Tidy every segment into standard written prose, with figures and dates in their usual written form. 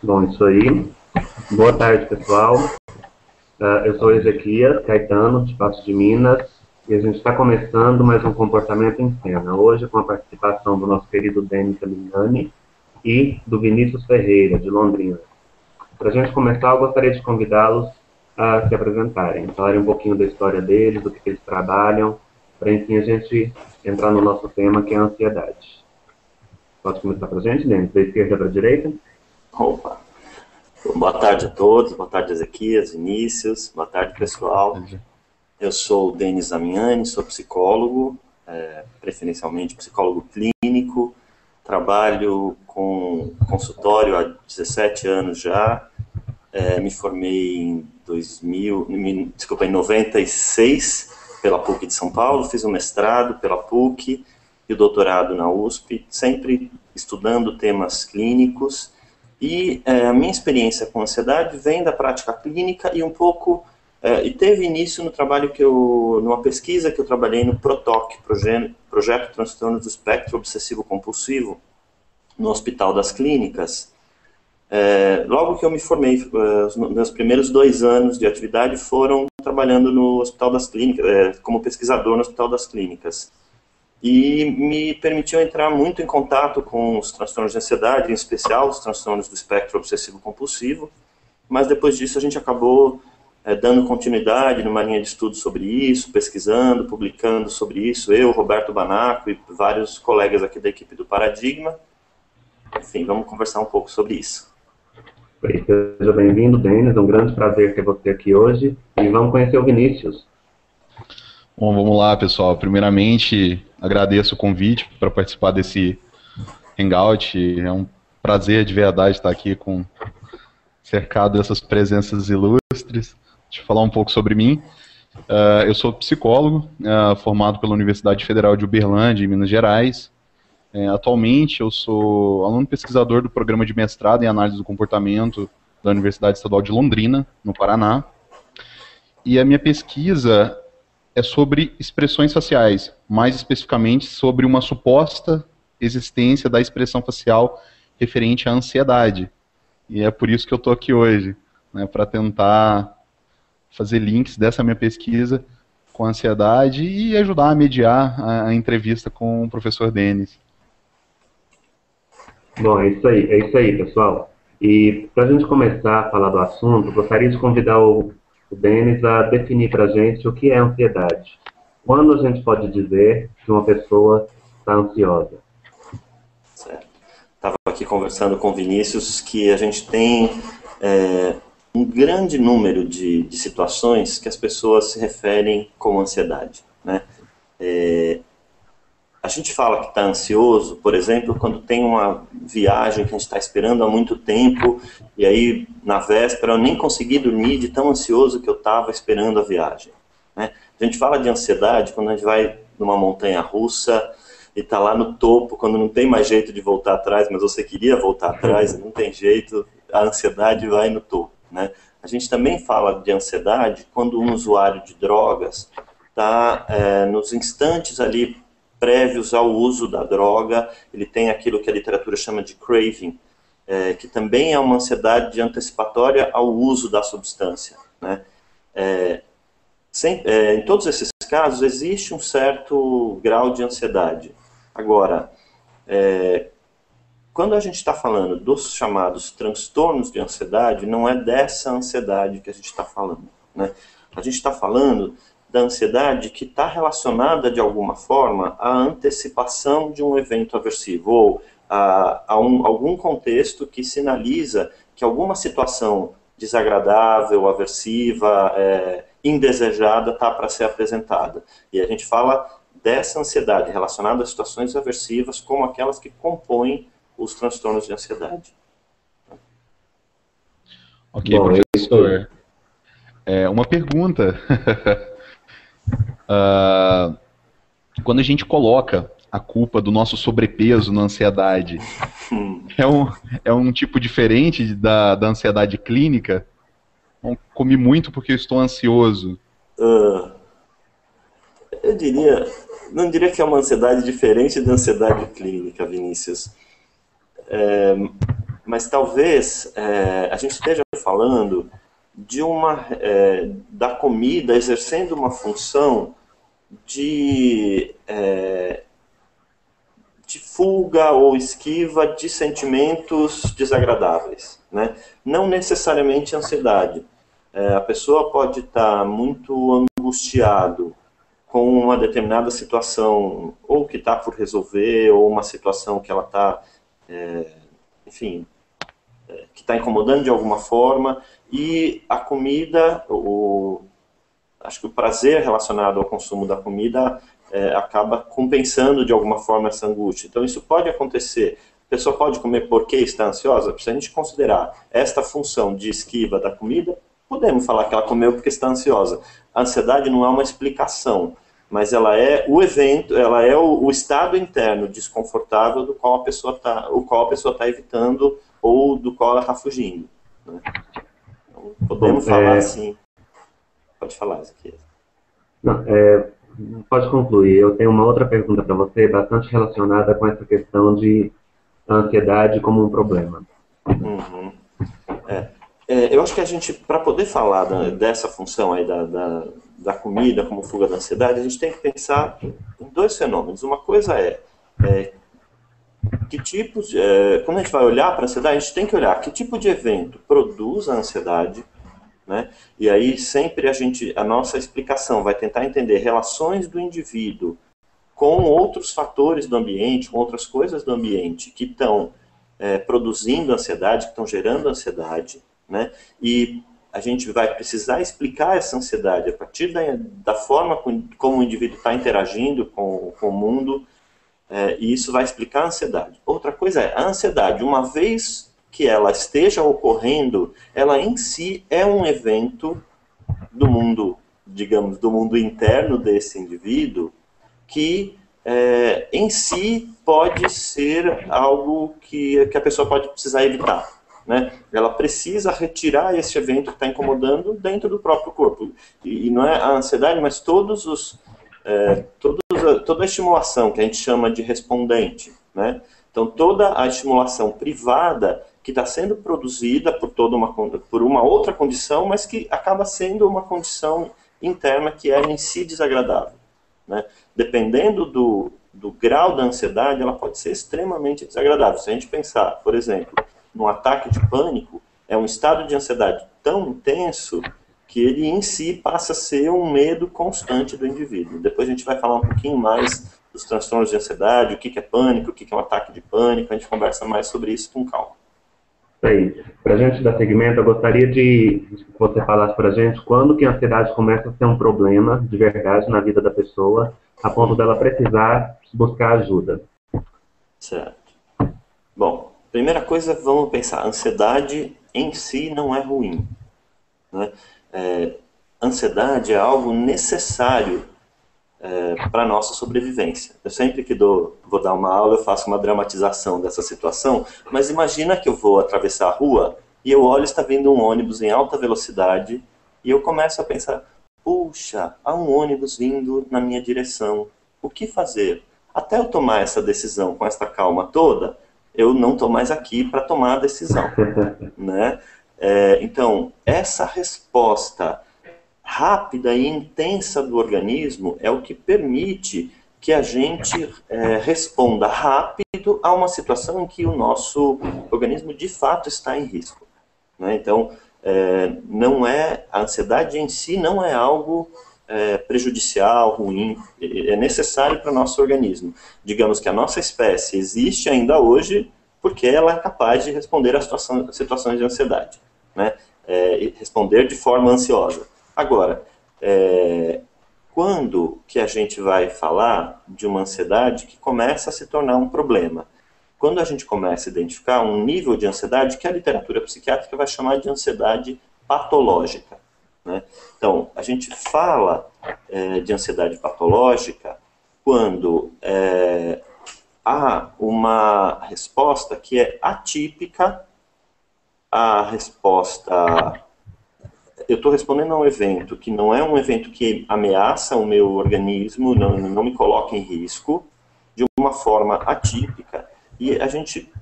Bom, isso aí. Boa tarde, pessoal. Eu sou Ezequias Caetano, de Patos de Minas, e a gente está começando mais um Comportamento em Cena, hoje com a participação do nosso querido Denis Amignani e do Vinícius Ferreira, de Londrina. Para a gente começar, eu gostaria de convidá-los a se apresentarem, falarem um pouquinho da história deles, do que eles trabalham, para enfim a gente entrar no nosso tema, que é a ansiedade. Pode começar para a gente, Denis, da esquerda para a direita? Opa! Boa tarde a todos, boa tarde Ezequias, Vinícius, boa tarde pessoal. Eu sou o Denis Amignani, sou psicólogo, preferencialmente psicólogo clínico, trabalho com consultório há 17 anos já, me formei em 96 pela PUC de São Paulo, fiz o mestrado pela PUC e o doutorado na USP, sempre estudando temas clínicos. E a minha experiência com ansiedade vem da prática clínica e um pouco, e teve início no trabalho numa pesquisa que eu trabalhei no PROTOC, Projeto Transtornos do Espectro Obsessivo Compulsivo, no Hospital das Clínicas. Logo que eu me formei, os meus primeiros 2 anos de atividade foram trabalhando no Hospital das Clínicas, como pesquisador no Hospital das Clínicas. E me permitiu entrar muito em contato com os transtornos de ansiedade, em especial os transtornos do espectro obsessivo-compulsivo, mas depois disso a gente acabou dando continuidade numa linha de estudo sobre isso, pesquisando, publicando sobre isso, eu, Roberto Banaco e vários colegas aqui da equipe do Paradigma. Enfim, vamos conversar um pouco sobre isso. Seja bem-vindo, Denis, é um grande prazer ter você aqui hoje, e vamos conhecer o Vinícius. Bom, vamos lá, pessoal. Primeiramente, agradeço o convite para participar desse Hangout. É um prazer de verdade estar aqui cercado dessas presenças ilustres. Deixa eu falar um pouco sobre mim. Eu sou psicólogo, formado pela Universidade Federal de Uberlândia, em Minas Gerais. Atualmente, eu sou aluno pesquisador do programa de mestrado em análise do comportamento da Universidade Estadual de Londrina, no Paraná. E a minha pesquisa é sobre expressões faciais, mais especificamente sobre uma suposta existência da expressão facial referente à ansiedade. E é por isso que eu estou aqui hoje, né, para tentar fazer links dessa minha pesquisa com a ansiedade e ajudar a mediar a entrevista com o professor Denis. Bom, é isso aí, pessoal. E para a gente começar a falar do assunto, gostaria de convidar o Denis a definir para a gente o que é ansiedade. Quando a gente pode dizer que uma pessoa está ansiosa? Certo. Estava aqui conversando com o Vinícius que a gente tem um grande número de situações que as pessoas se referem como ansiedade, né? A gente fala que está ansioso, por exemplo, quando tem uma viagem que a gente está esperando há muito tempo, e aí, na véspera, eu nem consegui dormir de tão ansioso que eu estava esperando a viagem, né? A gente fala de ansiedade quando a gente vai numa montanha russa e está lá no topo, quando não tem mais jeito de voltar atrás, mas você queria voltar atrás e não tem jeito, a ansiedade vai no topo, né? A gente também fala de ansiedade quando um usuário de drogas está nos instantes ali prévios ao uso da droga, ele tem aquilo que a literatura chama de craving, que também é uma ansiedade antecipatória ao uso da substância, né? Em todos esses casos, existe um certo grau de ansiedade. Agora, quando a gente está falando dos chamados transtornos de ansiedade, não é dessa ansiedade que a gente está falando, né? A gente está falando da ansiedade que está relacionada de alguma forma à antecipação de um evento aversivo ou a algum contexto que sinaliza que alguma situação desagradável, aversiva, indesejada está para ser apresentada. E a gente fala dessa ansiedade relacionada a situações aversivas como aquelas que compõem os transtornos de ansiedade. Ok, bom, professor. Uma pergunta. Quando a gente coloca a culpa do nosso sobrepeso na ansiedade, é um tipo diferente da ansiedade clínica? Comi muito porque eu estou ansioso. Eu não diria que é uma ansiedade diferente da ansiedade clínica, Vinícius. mas talvez a gente esteja falando de da comida exercendo uma função de fuga ou esquiva de sentimentos desagradáveis, né? Não necessariamente ansiedade. A pessoa pode estar muito angustiado com uma determinada situação, ou que está por resolver, ou uma situação que ela está, enfim, que está incomodando de alguma forma, e a comida, acho que o prazer relacionado ao consumo da comida acaba compensando de alguma forma essa angústia. Então isso pode acontecer. A pessoa pode comer porque está ansiosa? Se a gente considerar esta função de esquiva da comida, podemos falar que ela comeu porque está ansiosa. A ansiedade não é uma explicação, mas ela é o evento, ela é o estado interno desconfortável do qual a pessoa está evitando ou do qual ela está fugindo, né? Então, podemos falar assim. Pode falar, Ezequiel. Não, pode concluir. Eu tenho uma outra pergunta para você, bastante relacionada com essa questão de ansiedade como um problema. Uhum. Eu acho que a gente, para poder falar dessa função aí da comida como fuga da ansiedade, a gente tem que pensar em dois fenômenos. Uma coisa que tipos, quando a gente vai olhar para a ansiedade, a gente tem que olhar que tipo de evento produz a ansiedade, né? E aí sempre a nossa explicação vai tentar entender relações do indivíduo com outros fatores do ambiente, com outras coisas do ambiente que estão produzindo ansiedade, que estão gerando ansiedade, né? E a gente vai precisar explicar essa ansiedade a partir da forma como o indivíduo está interagindo com o mundo, e isso vai explicar a ansiedade. Outra coisa a ansiedade, uma vez que ela esteja ocorrendo, ela em si é um evento do mundo, digamos, do mundo interno desse indivíduo, que em si pode ser algo que a pessoa pode precisar evitar, né? Ela precisa retirar esse evento que está incomodando dentro do próprio corpo. E não é a ansiedade, mas toda a estimulação que a gente chama de respondente, né? Então, toda a estimulação privada que está sendo produzida por uma outra condição, mas que acaba sendo uma condição interna que é em si desagradável, né? Dependendo do grau da ansiedade, ela pode ser extremamente desagradável. Se a gente pensar, por exemplo, num ataque de pânico, é um estado de ansiedade tão intenso que ele em si passa a ser um medo constante do indivíduo. Depois a gente vai falar um pouquinho mais dos transtornos de ansiedade, o que é pânico, o que é um ataque de pânico, a gente conversa mais sobre isso com calma. Isso aí. Para a gente dar seguimento, eu gostaria de que você falasse para a gente quando que a ansiedade começa a ser um problema de verdade na vida da pessoa, a ponto dela precisar buscar ajuda. Certo. Bom, primeira coisa, vamos pensar, a ansiedade em si não é ruim, né? Ansiedade é algo necessário para a nossa sobrevivência. Eu sempre que vou dar uma aula, eu faço uma dramatização dessa situação, mas imagina que eu vou atravessar a rua e eu olho e está vindo um ônibus em alta velocidade e eu começo a pensar, puxa, há um ônibus vindo na minha direção, o que fazer? Até eu tomar essa decisão com essa calma toda, eu não estou mais aqui para tomar a decisão, né? Então, essa resposta rápida e intensa do organismo é o que permite que a gente responda rápido a uma situação em que o nosso organismo de fato está em risco, né? Então, a ansiedade em si não é algo prejudicial, ruim, é necessário para o nosso organismo. Digamos que a nossa espécie existe ainda hoje porque ela é capaz de responder a situações de ansiedade, né? E responder de forma ansiosa. Agora, quando que a gente vai falar de uma ansiedade que começa a se tornar um problema? Quando a gente começa a identificar um nível de ansiedade que a literatura psiquiátrica vai chamar de ansiedade patológica, né? Então, a gente fala de ansiedade patológica quando há uma resposta que é atípica à resposta. Eu estou respondendo a um evento que não é um evento que ameaça o meu organismo, não me coloca em risco, de uma forma atípica, e a gente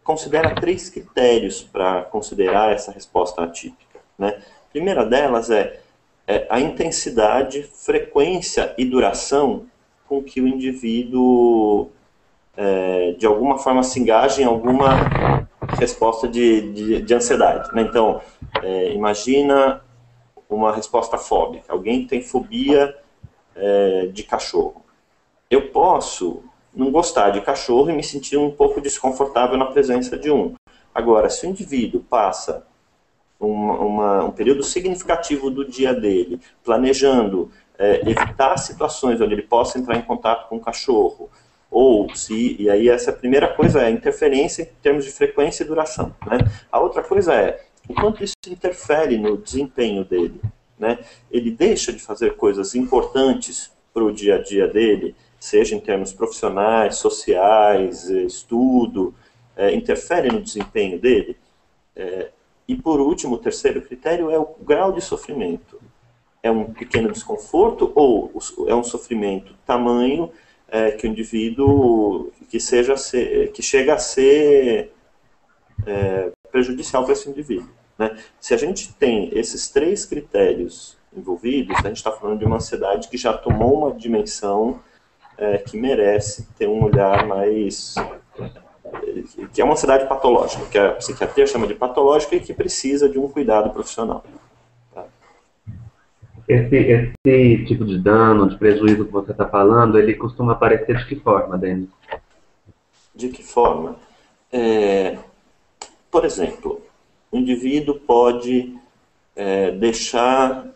considera 3 critérios para considerar essa resposta atípica, né? A primeira delas é a intensidade, frequência e duração com que o indivíduo, de alguma forma, se engaja em alguma resposta de ansiedade, né? Então, imagina uma resposta fóbica. Alguém tem fobia de cachorro. Eu posso não gostar de cachorro e me sentir um pouco desconfortável na presença de um. Agora, se o indivíduo passa um período significativo do dia dele planejando evitar situações onde ele possa entrar em contato com o cachorro, e aí essa primeira coisa é a interferência em termos de frequência e duração, né? A outra coisa é o quanto isso interfere no desempenho dele, né? Ele deixa de fazer coisas importantes para o dia a dia dele, seja em termos profissionais, sociais, estudo, interfere no desempenho dele. E por último, o terceiro critério é o grau de sofrimento. É um pequeno desconforto ou é um sofrimento tamanho que o indivíduo que chega a ser prejudicial para esse indivíduo, né? Se a gente tem esses 3 critérios envolvidos, a gente está falando de uma ansiedade que já tomou uma dimensão que merece ter um olhar mais... que é uma ansiedade patológica, que a psiquiatria chama de patológica e que precisa de um cuidado profissional. Tá? Esse tipo de dano, de prejuízo que você está falando, ele costuma aparecer de que forma, Denis? De que forma? Por exemplo, o indivíduo pode deixar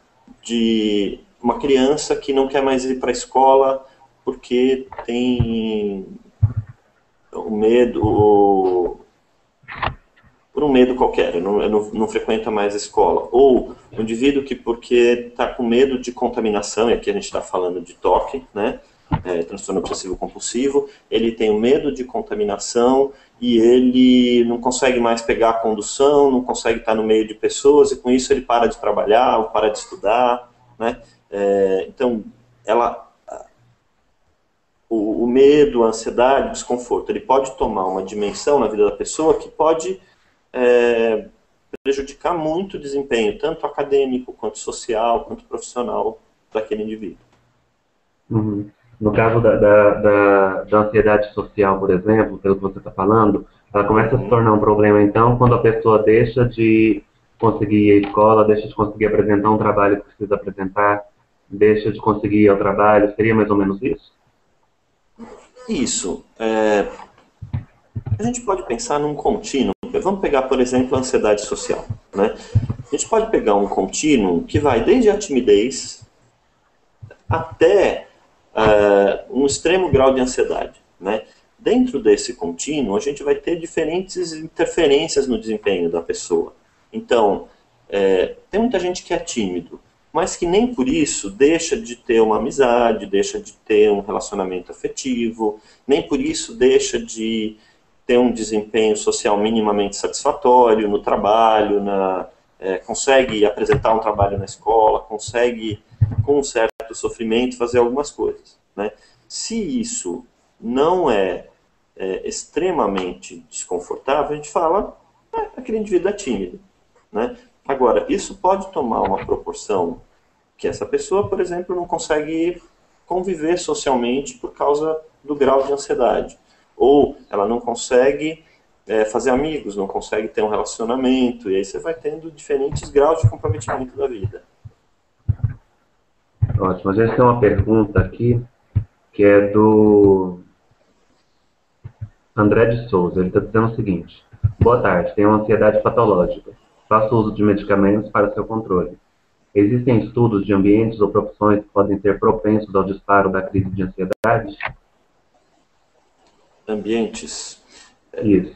de... Uma criança que não quer mais ir para a escola porque tem o medo, por um medo qualquer, não frequenta mais a escola. Ou o indivíduo que, porque está com medo de contaminação, e aqui a gente está falando de TOC, né? Transtorno obsessivo compulsivo, ele tem o medo de contaminação e ele não consegue mais pegar a condução, não consegue estar no meio de pessoas, e com isso ele para de trabalhar ou para de estudar, né? Então, o medo, a ansiedade, o desconforto, ele pode tomar uma dimensão na vida da pessoa que pode prejudicar muito o desempenho, tanto acadêmico, quanto social, quanto profissional daquele indivíduo. Uhum. No caso da ansiedade social, por exemplo, pelo que você está falando, ela começa a se tornar um problema, então, quando a pessoa deixa de conseguir ir à escola, deixa de conseguir apresentar um trabalho que precisa apresentar, deixa de conseguir ir ao trabalho, seria mais ou menos isso? Isso. A gente pode pensar num contínuo. Vamos pegar, por exemplo, a ansiedade social, né? A gente pode pegar um contínuo que vai desde a timidez até um extremo grau de ansiedade, né? Dentro desse contínuo, a gente vai ter diferentes interferências no desempenho da pessoa. Então, tem muita gente que é tímido, mas que nem por isso deixa de ter uma amizade, deixa de ter um relacionamento afetivo, nem por isso deixa de ter um desempenho social minimamente satisfatório no trabalho, consegue apresentar um trabalho na escola, consegue, com um certo sofrimento, fazer algumas coisas, né? Se isso não é extremamente desconfortável, a gente fala, aquele indivíduo é tímido, né? Agora, isso pode tomar uma proporção que essa pessoa, por exemplo, não consegue conviver socialmente por causa do grau de ansiedade. Ou ela não consegue fazer amigos, não consegue ter um relacionamento, e aí você vai tendo diferentes graus de comprometimento da vida. Ótimo. A gente tem uma pergunta aqui, que é do André de Souza. Ele está dizendo o seguinte: boa tarde, tenho uma ansiedade patológica. Faço uso de medicamentos para seu controle. Existem estudos de ambientes ou profissões que podem ser propensos ao disparo da crise de ansiedade? Ambientes? Isso.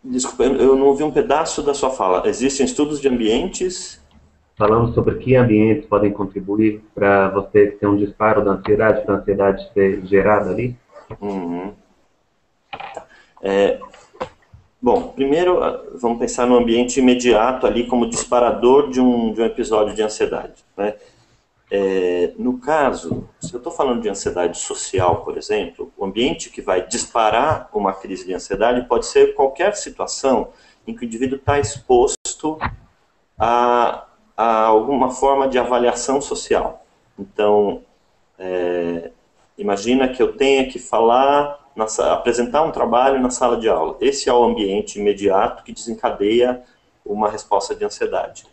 Desculpa, eu não ouvi um pedaço da sua fala. Existem estudos de ambientes? Falando sobre que ambientes podem contribuir para você ter um disparo da ansiedade, para a ansiedade ser gerada ali? Uhum. Bom, primeiro vamos pensar no ambiente imediato ali como disparador de um episódio de ansiedade, né? No caso, se eu estou falando de ansiedade social, por exemplo, o ambiente que vai disparar uma crise de ansiedade pode ser qualquer situação em que o indivíduo está exposto a alguma forma de avaliação social. Então, imagina que eu tenha que apresentar um trabalho na sala de aula. Esse é o ambiente imediato que desencadeia uma resposta de ansiedade.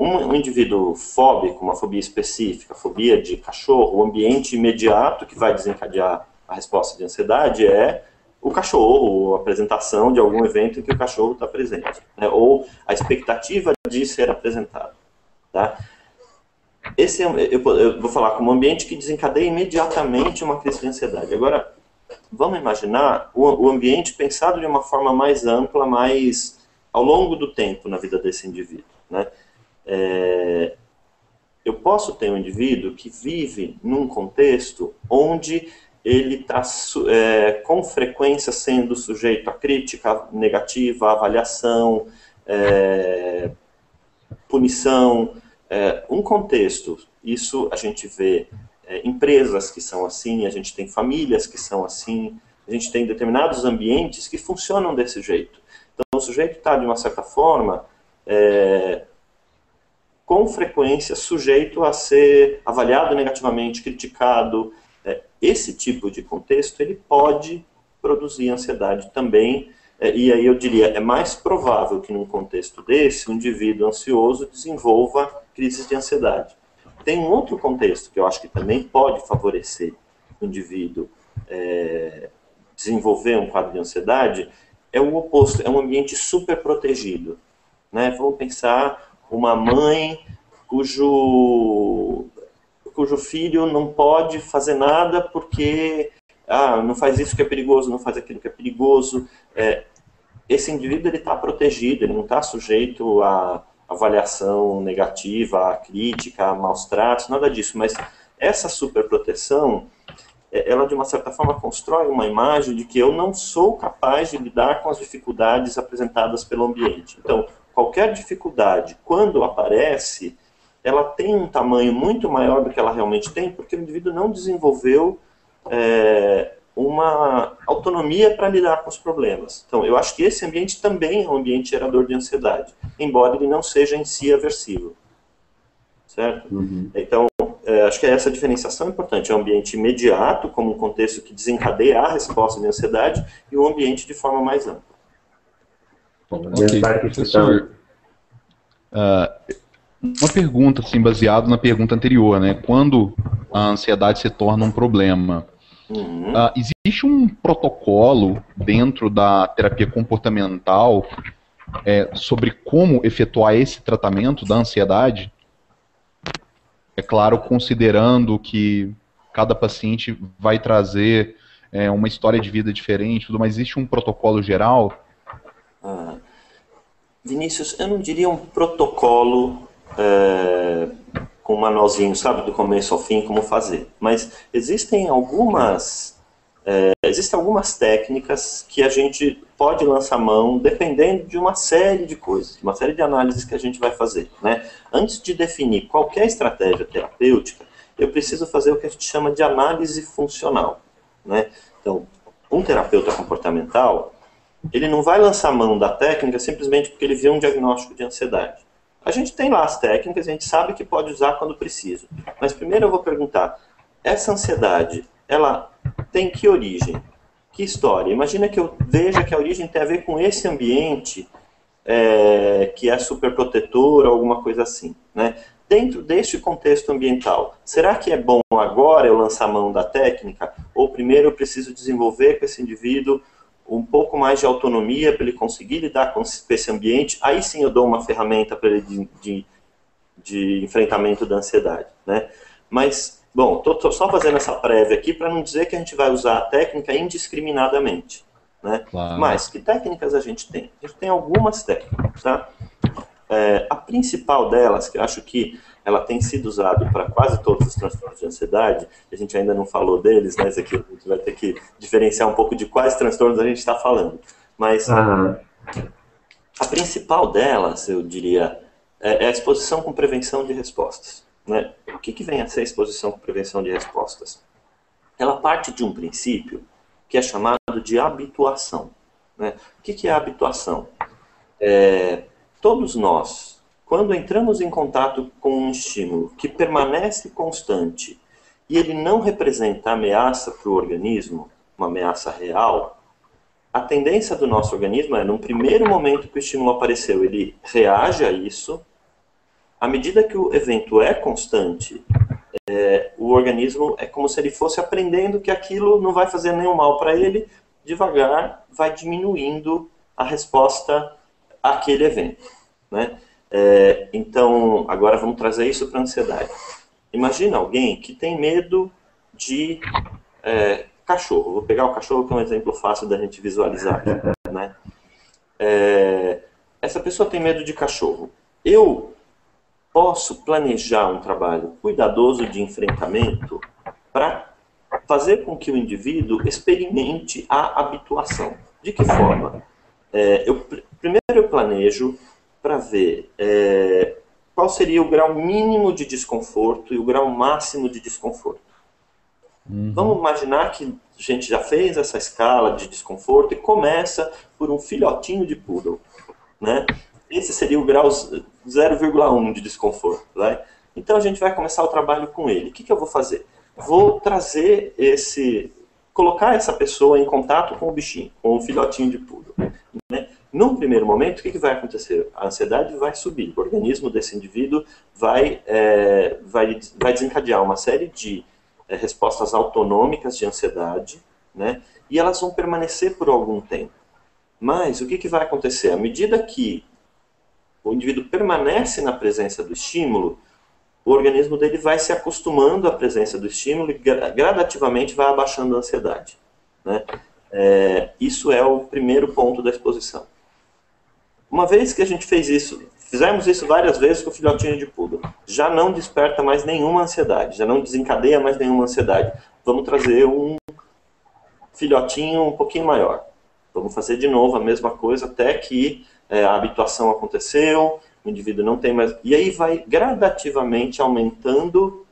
Um indivíduo fóbico, uma fobia específica, fobia de cachorro, o ambiente imediato que vai desencadear a resposta de ansiedade é o cachorro, ou a apresentação de algum evento em que o cachorro está presente, né? Ou a expectativa de ser apresentado. Tá? Eu vou falar como um ambiente que desencadeia imediatamente uma crise de ansiedade. Agora, vamos imaginar o ambiente pensado de uma forma mais ampla, mais ao longo do tempo na vida desse indivíduo, né? Eu posso ter um indivíduo que vive num contexto onde ele está com frequência sendo sujeito a crítica negativa, avaliação, punição, um contexto. Isso a gente vê empresas que são assim, a gente tem famílias que são assim, a gente tem determinados ambientes que funcionam desse jeito. Então o sujeito está, de uma certa forma, com frequência sujeito a ser avaliado negativamente, criticado. Esse tipo de contexto ele pode produzir ansiedade também, e aí eu diria, é mais provável que num contexto desse, um indivíduo ansioso desenvolva crises de ansiedade. Tem um outro contexto que eu acho que também pode favorecer o indivíduo desenvolver um quadro de ansiedade, é o oposto, é um ambiente super protegido, né? Vamos pensar uma mãe cujo filho não pode fazer nada porque não faz isso que é perigoso, não faz aquilo que é perigoso. Esse indivíduo está protegido, ele não está sujeito a avaliação negativa, a crítica, a maus tratos, nada disso. Mas essa superproteção, ela de uma certa forma constrói uma imagem de que eu não sou capaz de lidar com as dificuldades apresentadas pelo ambiente. Então, qualquer dificuldade, quando aparece, ela tem um tamanho muito maior do que ela realmente tem, porque o indivíduo não desenvolveu uma autonomia para lidar com os problemas. Então, eu acho que esse ambiente também é um ambiente gerador de ansiedade, embora ele não seja em si aversivo. Certo? Uhum. Então, acho que essa diferenciação é importante. É um ambiente imediato, como um contexto que desencadeia a resposta de ansiedade, e um ambiente de forma mais ampla. Ok, professor. Uma pergunta, assim, baseada na pergunta anterior, né? Quando a ansiedade se torna um problema, existe um protocolo dentro da terapia comportamental sobre como efetuar esse tratamento da ansiedade? É claro, considerando que cada paciente vai trazer uma história de vida diferente, tudo, mas existe um protocolo geral? Vinícius, eu não diria um protocolo com um manualzinho, sabe, do começo ao fim, como fazer. Mas existem algumas técnicas que a gente pode lançar mão dependendo de uma série de coisas, uma série de análises que a gente vai fazer, né? Antes de definir qualquer estratégia terapêutica, eu preciso fazer o que a gente chama de análise funcional, né? Então, um terapeuta comportamental, ele não vai lançar mão da técnica simplesmente porque ele viu um diagnóstico de ansiedade. A gente tem lá as técnicas, a gente sabe que pode usar quando precisa. Mas primeiro eu vou perguntar, essa ansiedade, ela tem que origem? Que história? Imagina que eu veja que a origem tem a ver com esse ambiente que é superprotetor ou alguma coisa assim, né? Dentro deste contexto ambiental, será que é bom agora eu lançar mão da técnica? Ou primeiro eu preciso desenvolver com esse indivíduo um pouco mais de autonomia para ele conseguir lidar com esse ambiente? Aí sim eu dou uma ferramenta para ele de enfrentamento da ansiedade, né? Mas, bom, estou só fazendo essa prévia aqui para não dizer que a gente vai usar a técnica indiscriminadamente, né? Claro. Mas que técnicas a gente tem? A gente tem algumas técnicas, tá? A principal delas, que eu acho que ela tem sido usada para quase todos os transtornos de ansiedade, a gente ainda não falou deles, mas aqui a gente vai ter que diferenciar um pouco de quais transtornos a gente está falando. Mas a principal delas, eu diria, é a exposição com prevenção de respostas, né? O que vem a ser exposição com prevenção de respostas? ela parte de um princípio que é chamado de habituação, né? O que é a habituação? Todos nós, quando entramos em contato com um estímulo que permanece constante e ele não representa ameaça para o organismo, uma ameaça real, a tendência do nosso organismo é, num primeiro momento que o estímulo apareceu, ele reage a isso. À medida que o evento é constante, o organismo é como se ele fosse aprendendo que aquilo não vai fazer nenhum mal para ele, devagar vai diminuindo a resposta àquele evento, né? Então, agora vamos trazer isso para a ansiedade. Imagina alguém que tem medo de cachorro. Vou pegar o cachorro que é um exemplo fácil da gente visualizar, né? Essa pessoa tem medo de cachorro. Eu posso planejar um trabalho cuidadoso de enfrentamento para fazer com que o indivíduo experimente a habituação. De que forma? Primeiro eu planejo para ver qual seria o grau mínimo de desconforto e o grau máximo de desconforto. Vamos imaginar que a gente já fez essa escala de desconforto e começa por um filhotinho de poodle, né? Esse seria o grau 0,1 de desconforto, né? Então a gente vai começar o trabalho com ele. O que eu vou fazer? Vou trazer colocar essa pessoa em contato com o bichinho, com o filhotinho de poodle, né? Num primeiro momento, o que vai acontecer? A ansiedade vai subir, o organismo desse indivíduo vai desencadear uma série de respostas autonômicas de ansiedade, né? E elas vão permanecer por algum tempo. Mas o que vai acontecer? À medida que o indivíduo permanece na presença do estímulo, o organismo dele vai se acostumando à presença do estímulo e gradativamente vai abaixando a ansiedade, né? Isso é o primeiro ponto da exposição. Uma vez que a gente fizemos isso várias vezes com o filhotinho de poodle, já não desperta mais nenhuma ansiedade, já não desencadeia mais nenhuma ansiedade. Vamos trazer um filhotinho um pouquinho maior. Vamos fazer de novo a mesma coisa até que a habituação aconteceu, o indivíduo não tem mais... E aí vai gradativamente aumentando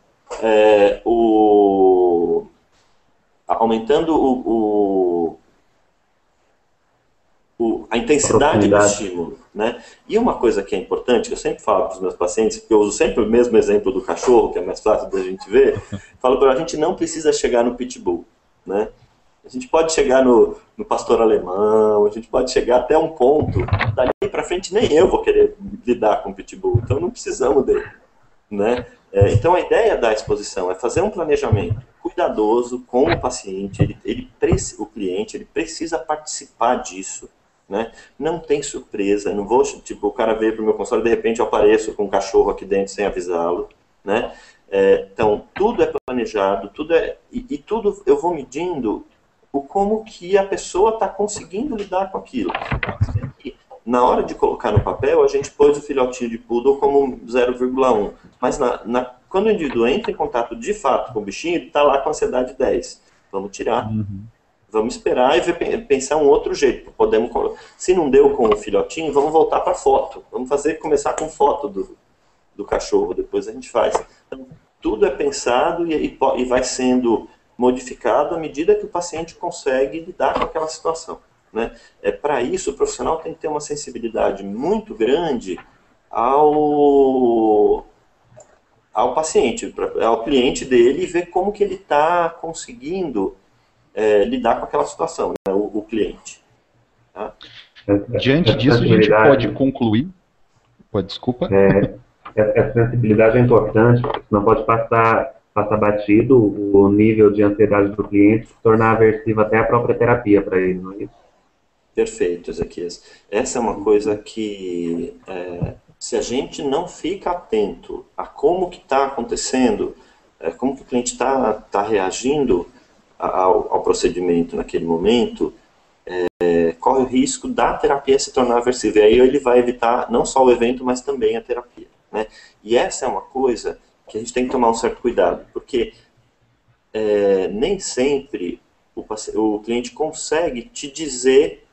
a intensidade do estímulo, né? E uma coisa que é importante, que eu sempre falo para os meus pacientes, porque eu uso sempre o mesmo exemplo do cachorro, que é mais fácil da gente ver, falo para a gente não precisa chegar no pitbull, né? A gente pode chegar no pastor alemão, a gente pode chegar até um ponto, dali para frente nem eu vou querer lidar com o pitbull, então não precisamos dele, né? Então a ideia da exposição é fazer um planejamento cuidadoso com o paciente, o cliente, ele precisa participar disso, né? Não tem surpresa, não vou, o cara veio para o meu consultório e de repente eu apareço com um cachorro aqui dentro sem avisá-lo, né? Então tudo é planejado, e tudo eu vou medindo como que a pessoa está conseguindo lidar com aquilo. Na hora de colocar no papel, a gente pôs o filhotinho de poodle como 0,1. Mas quando o indivíduo entra em contato de fato com o bichinho, ele está lá com ansiedade 10. Vamos tirar. Vamos esperar e pensar um outro jeito. Se não deu com o filhotinho, vamos voltar para a foto. Vamos começar com foto do cachorro, depois a gente faz. Então, tudo é pensado e vai sendo modificado à medida que o paciente consegue lidar com aquela situação, né? Para isso, o profissional tem que ter uma sensibilidade muito grande ao paciente, ao cliente dele, e ver como que ele está conseguindo lidar com aquela situação, né? o cliente. Tá? Diante disso, a gente pode concluir... Desculpa. Essa sensibilidade é importante, porque senão pode passar batido o nível de ansiedade do cliente, se tornar aversivo até a própria terapia para ele, não é isso? Perfeito, Ezequias. Essa é uma coisa que, se a gente não fica atento a como que está acontecendo, como que o cliente está reagindo ao procedimento naquele momento, corre o risco da terapia se tornar aversiva. E aí ele vai evitar não só o evento, mas também a terapia, né? E essa é uma coisa que a gente tem que tomar um certo cuidado, porque nem sempre o cliente consegue te dizer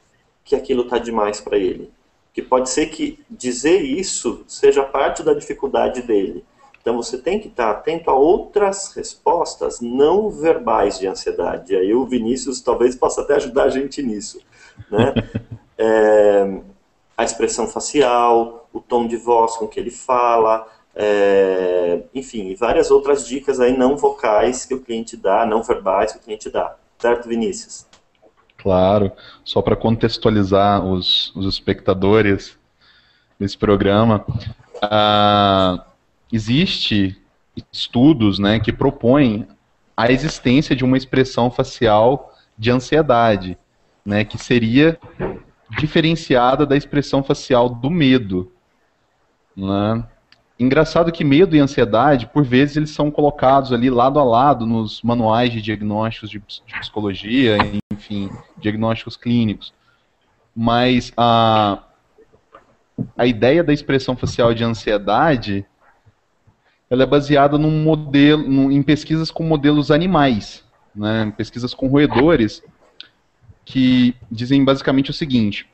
que aquilo está demais para ele. Que pode ser que dizer isso seja parte da dificuldade dele. Então você tem que estar atento a outras respostas não verbais de ansiedade. E aí o Vinícius talvez possa até ajudar a gente nisso, né? A expressão facial, o tom de voz com que ele fala, enfim, e várias outras dicas aí não vocais que o cliente dá, não verbais que o cliente dá. Certo, Vinícius? Claro. Só para contextualizar os espectadores desse programa, existe estudos, né, que propõem a existência de uma expressão facial de ansiedade, né, que seria diferenciada da expressão facial do medo, né? Engraçado que medo e ansiedade, por vezes, eles são colocados ali lado a lado nos manuais de diagnósticos de psicologia, enfim, diagnósticos clínicos. Mas a ideia da expressão facial de ansiedade, ela é baseada num modelo, em pesquisas com modelos animais, né? Pesquisas com roedores, que dizem basicamente o seguinte: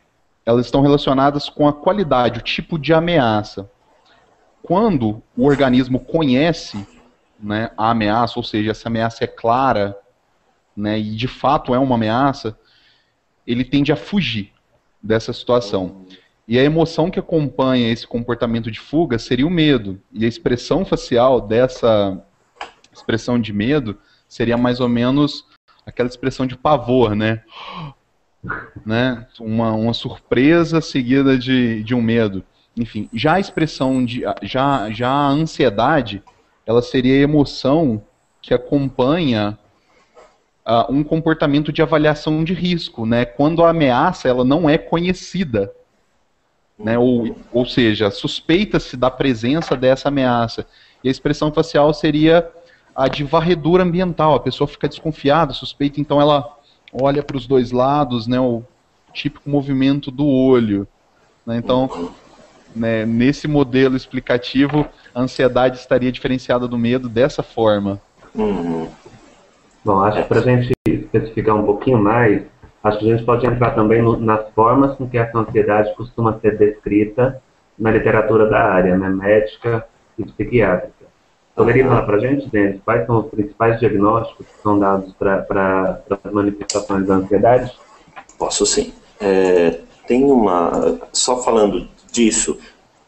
elas estão relacionadas com a qualidade, o tipo de ameaça. Quando o organismo conhece, né, a ameaça, ou seja, essa ameaça é clara, né, e de fato é uma ameaça, ele tende a fugir dessa situação. E a emoção que acompanha esse comportamento de fuga seria o medo. E a expressão facial dessa expressão de medo seria mais ou menos aquela expressão de pavor, né? Uma surpresa seguida de um medo. Enfim, já a expressão já a ansiedade, ela seria a emoção que acompanha um comportamento de avaliação de risco, né? Quando a ameaça ela não é conhecida, né? Ou seja, suspeita-se da presença dessa ameaça. E a expressão facial seria a de varredura ambiental. A pessoa fica desconfiada, suspeita, então ela olha para os dois lados, né? O típico movimento do olho, né? Então, né, nesse modelo explicativo, a ansiedade estaria diferenciada do medo dessa forma. Bom, acho que para a gente especificar um pouquinho mais, acho que a gente pode entrar também nas formas com que essa ansiedade costuma ser descrita na literatura da área, né, médica e psiquiátrica. Poderia falar para a gente, Denis, quais são os principais diagnósticos que são dados para as manifestações da ansiedade? Posso sim. Só falando disso,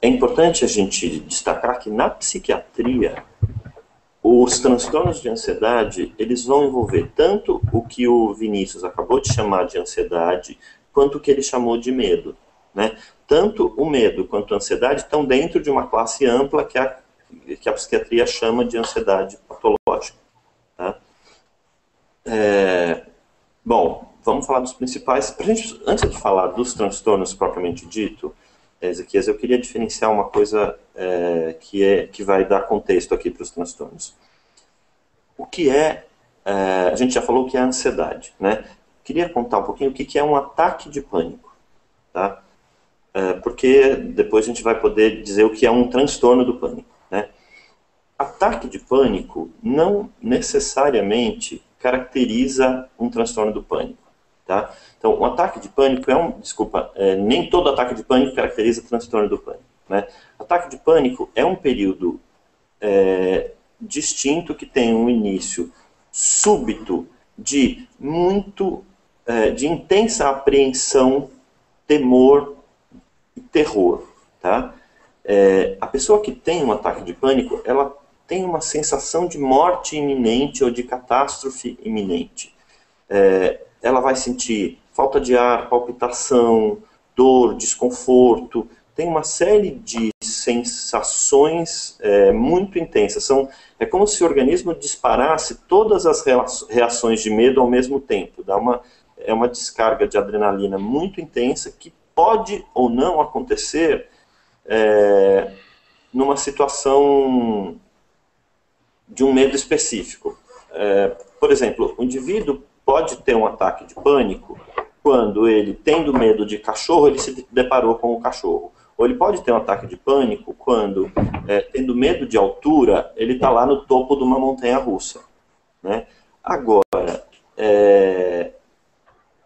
é importante a gente destacar que na psiquiatria, os transtornos de ansiedade, eles vão envolver tanto o que o Vinícius acabou de chamar de ansiedade, quanto o que ele chamou de medo, né? Tanto o medo quanto a ansiedade estão dentro de uma classe ampla que a psiquiatria chama de ansiedade patológica. Tá? Bom, vamos falar dos principais. Antes de falar dos transtornos propriamente dito, Ezequias, eu queria diferenciar uma coisa que vai dar contexto aqui para os transtornos. O que a gente já falou que é a ansiedade, né? Queria contar um pouquinho o que é um ataque de pânico, tá? Porque depois a gente vai poder dizer o que é um transtorno do pânico, né? Ataque de pânico não necessariamente caracteriza um transtorno do pânico, tá? Então, um ataque de pânico nem todo ataque de pânico caracteriza transtorno do pânico, né? Ataque de pânico é um período distinto que tem um início súbito de intensa apreensão, temor e terror, tá? A pessoa que tem um ataque de pânico, ela tem uma sensação de morte iminente ou de catástrofe iminente. Ela vai sentir falta de ar, palpitação, dor, desconforto, tem uma série de sensações muito intensas. É como se o organismo disparasse todas as reações de medo ao mesmo tempo. É uma descarga de adrenalina muito intensa que pode ou não acontecer numa situação de um medo específico. Por exemplo, o indivíduo pode ter um ataque de pânico quando ele, tendo medo de cachorro, ele se deparou com o cachorro. Ou ele pode ter um ataque de pânico quando, tendo medo de altura, ele está lá no topo de uma montanha-russa, né? Agora,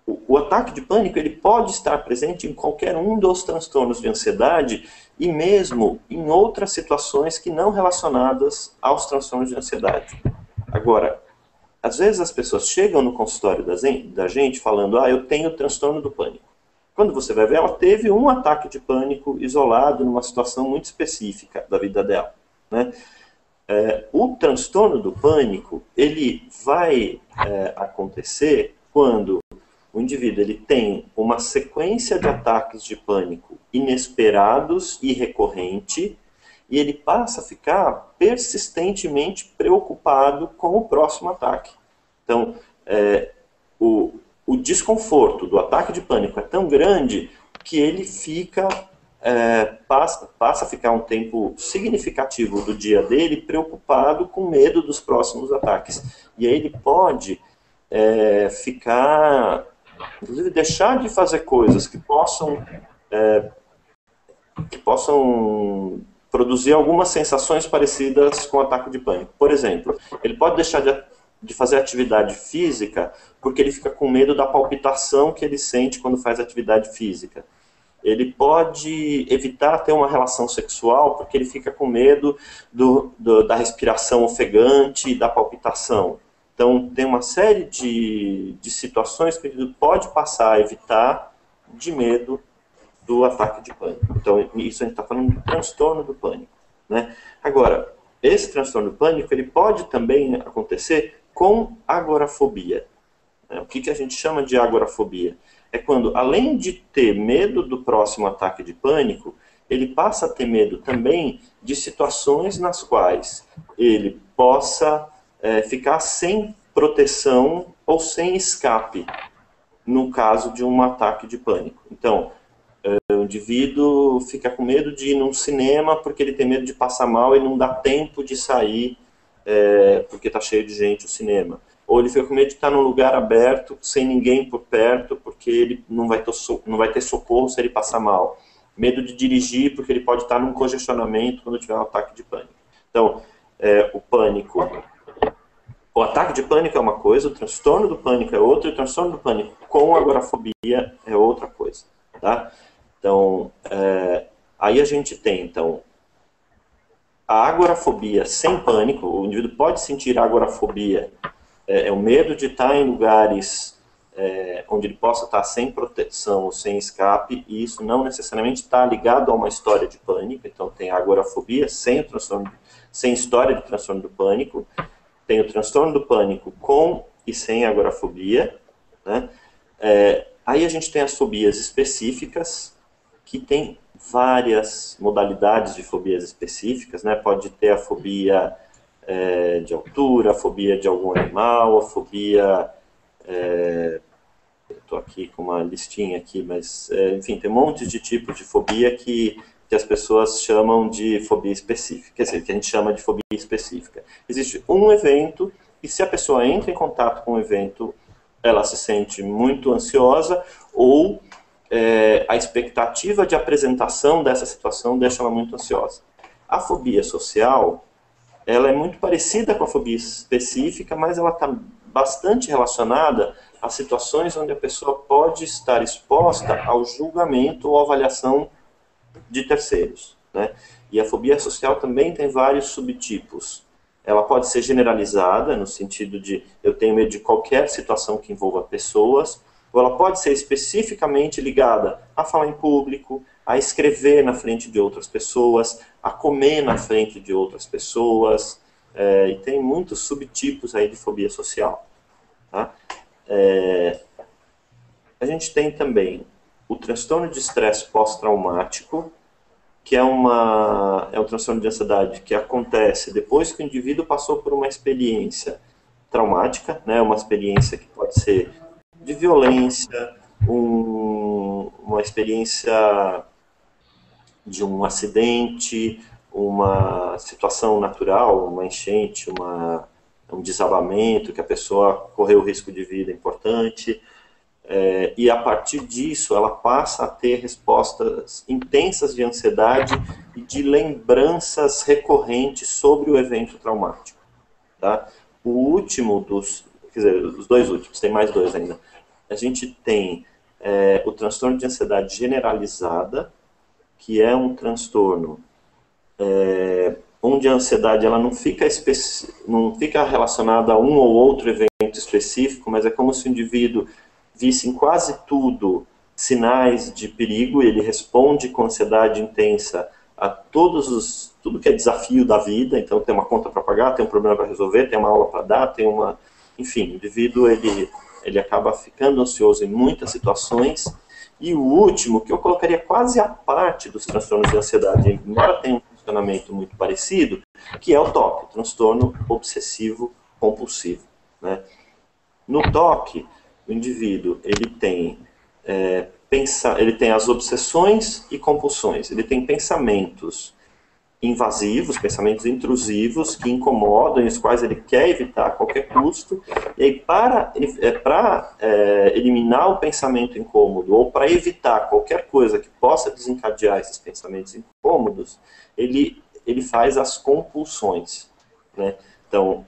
o ataque de pânico ele pode estar presente em qualquer um dos transtornos de ansiedade e mesmo em outras situações que não relacionadas aos transtornos de ansiedade. Agora, às vezes as pessoas chegam no consultório da gente falando, eu tenho transtorno do pânico. Quando você vai ver, ela teve um ataque de pânico isolado numa situação muito específica da vida dela, né? O transtorno do pânico, ele vai acontecer quando o indivíduo ele tem uma sequência de ataques de pânico inesperados e recorrente, e ele passa a ficar persistentemente preocupado com o próximo ataque. Então, o desconforto do ataque de pânico é tão grande que ele fica, passa a ficar um tempo significativo do dia dele preocupado com medo dos próximos ataques. E aí ele pode ficar, inclusive deixar de fazer coisas que possam produzir algumas sensações parecidas com o ataque de pânico. Por exemplo, ele pode deixar de fazer atividade física porque ele fica com medo da palpitação que ele sente quando faz atividade física. Ele pode evitar ter uma relação sexual porque ele fica com medo da respiração ofegante e da palpitação. Então, tem uma série de situações que ele pode passar a evitar de medo do ataque de pânico. Então, isso a gente está falando de transtorno do pânico, né? Agora, esse transtorno do pânico, ele pode também acontecer com agorafobia. O que a gente chama de agorafobia? É quando, além de ter medo do próximo ataque de pânico, ele passa a ter medo também de situações nas quais ele possa ficar sem proteção ou sem escape, no caso de um ataque de pânico. Então, o indivíduo fica com medo de ir num cinema porque ele tem medo de passar mal e não dá tempo de sair porque está cheio de gente o cinema. Ou ele fica com medo de estar num lugar aberto, sem ninguém por perto, porque ele não vai ter socorro se ele passar mal. Medo de dirigir porque ele pode estar num congestionamento quando tiver um ataque de pânico. Então, o ataque de pânico é uma coisa, o transtorno do pânico é outra, e o transtorno do pânico com agorafobia é outra coisa, tá? Então, aí a gente tem, então, a agorafobia sem pânico. O indivíduo pode sentir agorafobia, o medo de estar em lugares onde ele possa estar sem proteção ou sem escape, e isso não necessariamente está ligado a uma história de pânico. Então, tem a agorafobia sem história de transtorno do pânico, tem o transtorno do pânico com e sem agorafobia, né? Aí a gente tem as fobias específicas, que tem várias modalidades de fobias específicas, né? Pode ter a fobia de altura, a fobia de algum animal, a fobia... Estou aqui com uma listinha aqui, mas, enfim, tem um monte de tipos de fobia que as pessoas chamam de fobia específica, quer dizer, que a gente chama de fobia específica. Existe um evento, e se a pessoa entra em contato com o evento, ela se sente muito ansiosa, ou a expectativa de apresentação dessa situação deixa ela muito ansiosa. A fobia social, ela é muito parecida com a fobia específica, mas ela está bastante relacionada a situações onde a pessoa pode estar exposta ao julgamento ou avaliação de terceiros, né? E a fobia social também tem vários subtipos. Ela pode ser generalizada, no sentido de eu tenho medo de qualquer situação que envolva pessoas, ou ela pode ser especificamente ligada a falar em público, a escrever na frente de outras pessoas, a comer na frente de outras pessoas, e tem muitos subtipos aí de fobia social, tá? A gente tem também o transtorno de estresse pós-traumático, que é um transtorno de ansiedade que acontece depois que o indivíduo passou por uma experiência traumática, né, uma experiência que pode ser de violência, uma experiência de um acidente, uma situação natural, uma enchente, um desabamento, que a pessoa correu risco de vida importante, e a partir disso ela passa a ter respostas intensas de ansiedade e de lembranças recorrentes sobre o evento traumático, tá? O último quer dizer, os dois últimos, tem mais dois ainda. a gente tem o transtorno de ansiedade generalizada, que é um transtorno onde a ansiedade ela não fica relacionada a um ou outro evento específico, mas é como se o indivíduo visse em quase tudo sinais de perigo, ele responde com ansiedade intensa a tudo que é desafio da vida. Então tem uma conta para pagar, tem um problema para resolver, tem uma aula para dar, enfim, o indivíduo ele acaba ficando ansioso em muitas situações. E o último, que eu colocaria quase a parte dos transtornos de ansiedade, embora tenha um funcionamento muito parecido, que é o TOC, transtorno obsessivo compulsivo, né? No TOC, o indivíduo ele tem as obsessões e compulsões, ele tem pensamentos invasivos, pensamentos intrusivos que incomodam e os quais ele quer evitar a qualquer custo. E aí, para eliminar o pensamento incômodo ou para evitar qualquer coisa que possa desencadear esses pensamentos incômodos, ele faz as compulsões, né? Então,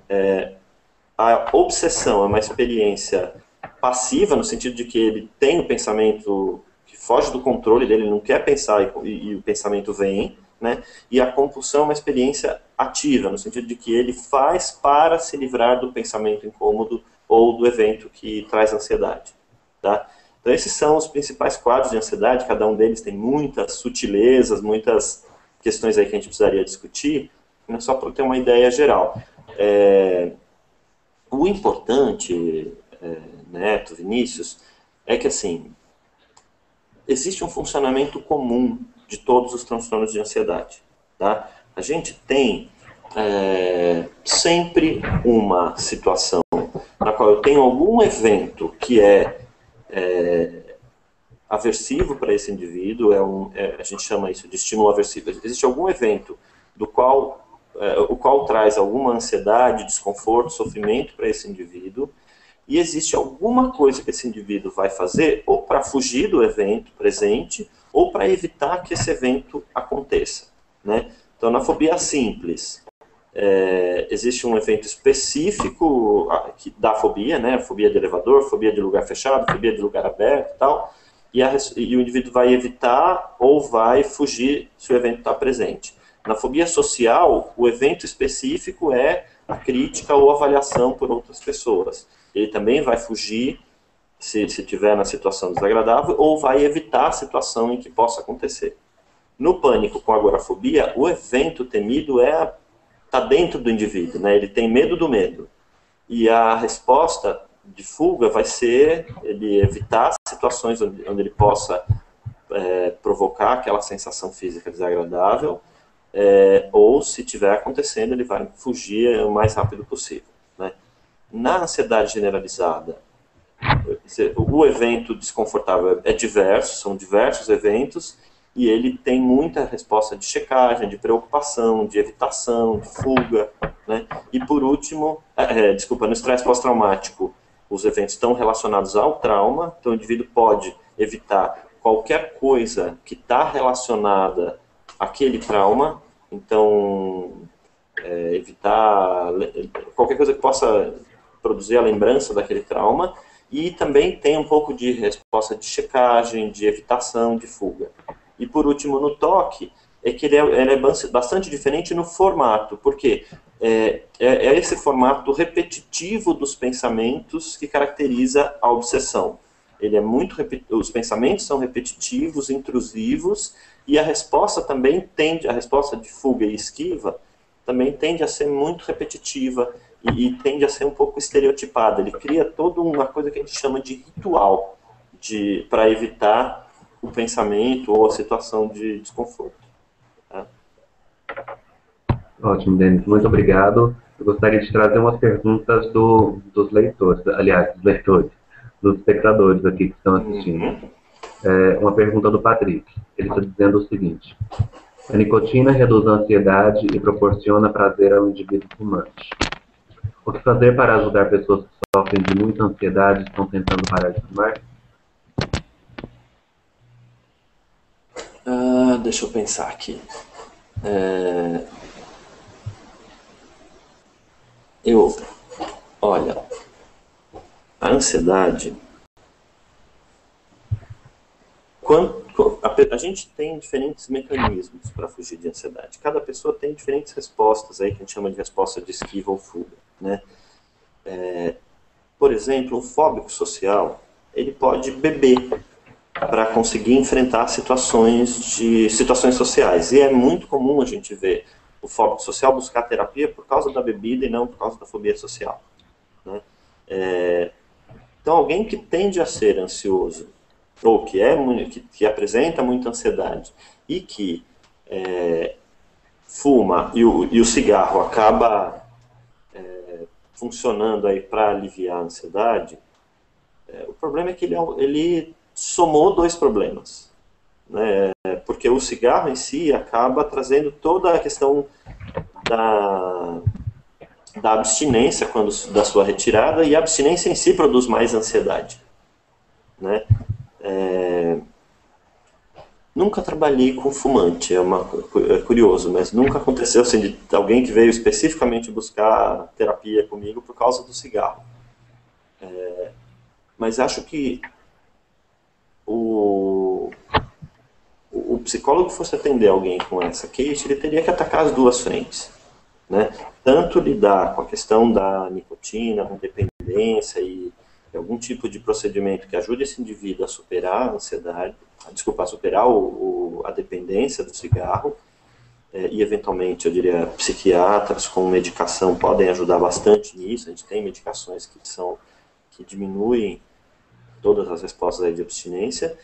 a obsessão é uma experiência passiva, no sentido de que ele tem um pensamento que foge do controle dele, ele não quer pensar e o pensamento vem, né? E a compulsão é uma experiência ativa, no sentido de que ele faz para se livrar do pensamento incômodo ou do evento que traz ansiedade, tá? Então esses são os principais quadros de ansiedade, cada um deles tem muitas sutilezas, muitas questões aí que a gente precisaria discutir, mas só para ter uma ideia geral. O importante, Neto, Vinícius, é que assim, existe um funcionamento comum de todos os transtornos de ansiedade, tá? A gente tem sempre uma situação na qual eu tenho algum evento que é aversivo para esse indivíduo, a gente chama isso de estímulo aversivo. Existe algum evento o qual traz alguma ansiedade, desconforto, sofrimento para esse indivíduo, e existe alguma coisa que esse indivíduo vai fazer ou para fugir do evento presente ou para evitar que esse evento aconteça, né? Então, na fobia simples, existe um evento específico da fobia, né? Fobia de elevador, fobia de lugar fechado, fobia de lugar aberto e tal, e o indivíduo vai evitar ou vai fugir se o evento está presente. Na fobia social, o evento específico é a crítica ou avaliação por outras pessoas. Ele também vai fugir se estiver na situação desagradável ou vai evitar a situação em que possa acontecer. No pânico com agorafobia, o evento temido está dentro do indivíduo, né? Ele tem medo do medo. E a resposta de fuga vai ser ele evitar situações onde ele possa provocar aquela sensação física desagradável, ou se estiver acontecendo, ele vai fugir o mais rápido possível, né? Na ansiedade generalizada, o evento desconfortável é diverso, são diversos eventos, e ele tem muita resposta de checagem, de preocupação, de evitação, de fuga, né? E por último, no estresse pós-traumático, os eventos estão relacionados ao trauma, então o indivíduo pode evitar qualquer coisa que está relacionada àquele trauma, então evitar qualquer coisa que possa produzir a lembrança daquele trauma, e também tem um pouco de resposta de checagem, de evitação, de fuga. E por último, no TOC, é que ele é bastante diferente no formato, porque é esse formato repetitivo dos pensamentos que caracteriza a obsessão. Ele é os pensamentos são repetitivos, intrusivos, e a resposta a resposta de fuga e esquiva, também tende a ser muito repetitiva e tende a ser um pouco estereotipada. Ele cria toda uma coisa que a gente chama de ritual para evitar o pensamento ou a situação de desconforto. Tá? Ótimo, Denis. Muito obrigado. Eu gostaria de trazer umas perguntas dos leitores, dos espectadores aqui que estão assistindo. Uma pergunta do Patrick. Ele está dizendo o seguinte: a nicotina reduz a ansiedade e proporciona prazer ao indivíduo fumante. O que fazer para ajudar pessoas que sofrem de muita ansiedade e estão tentando parar de fumar? Deixa eu pensar aqui. Olha, a ansiedade, a gente tem diferentes mecanismos para fugir de ansiedade. Cada pessoa tem diferentes respostas, aí que a gente chama de resposta de esquiva ou fuga, né? Por exemplo, o fóbico social, ele pode beber para conseguir enfrentar situações sociais. E é muito comum a gente ver o fóbico social buscar terapia por causa da bebida e não por causa da fobia social, né? Então, alguém que tende a ser ansioso, ou que apresenta muita ansiedade, e que fuma, e o cigarro acaba funcionando aí para aliviar a ansiedade, o problema é que ele somou dois problemas, né? Porque o cigarro em si acaba trazendo toda a questão da abstinência da sua retirada, e a abstinência em si produz mais ansiedade, né? Nunca trabalhei com fumante, é curioso, mas nunca aconteceu assim, de alguém que veio especificamente buscar terapia comigo por causa do cigarro. Mas acho que o psicólogo que fosse atender alguém com essa queixa, ele teria que atacar as duas frentes, né? Tanto lidar com a questão da nicotina, da dependência e algum tipo de procedimento que ajude esse indivíduo a superar a ansiedade, a superar a dependência do cigarro, e eventualmente, eu diria, psiquiatras com medicação podem ajudar bastante nisso. A gente tem medicações que diminuem todas as respostas aí de abstinência,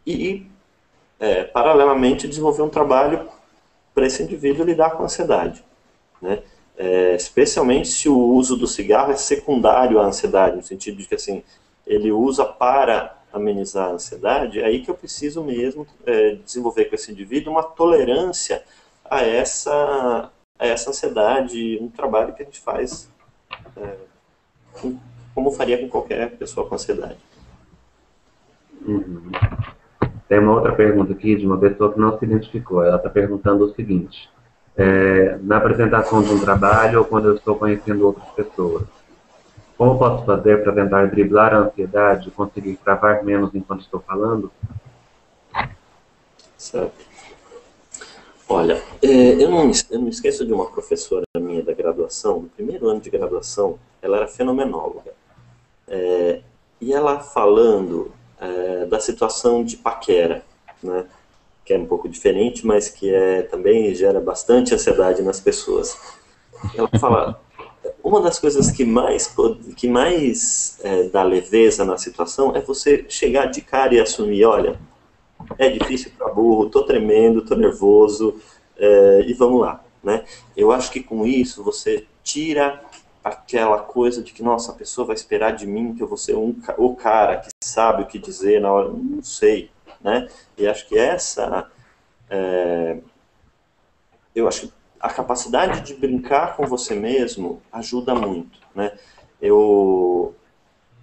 e paralelamente desenvolver um trabalho para esse indivíduo lidar com a ansiedade, né? Especialmente se o uso do cigarro é secundário à ansiedade, no sentido de que assim, ele usa para amenizar a ansiedade, é aí que eu preciso mesmo desenvolver com esse indivíduo uma tolerância a essa ansiedade, um trabalho que a gente faz como faria com qualquer pessoa com ansiedade. Uhum. Tem uma outra pergunta aqui de uma pessoa que não se identificou. Ela está perguntando o seguinte: na apresentação de um trabalho ou quando eu estou conhecendo outras pessoas, como posso fazer para tentar driblar a ansiedade e conseguir travar menos enquanto estou falando? Certo. Olha, eu não esqueço de uma professora minha da graduação, no primeiro ano de graduação, ela era fenomenóloga. E ela falando da situação de paquera, né, que é um pouco diferente, mas que também gera bastante ansiedade nas pessoas. Ela fala, uma das coisas que mais dá leveza na situação é você chegar de cara e assumir, olha, é difícil para burro, tô tremendo, tô nervoso, e vamos lá, né? Eu acho que com isso você tira aquela coisa de que, nossa, a pessoa vai esperar de mim que eu vou ser o cara que sabe o que dizer na hora, não sei, né? E acho que eu acho que a capacidade de brincar com você mesmo ajuda muito, né?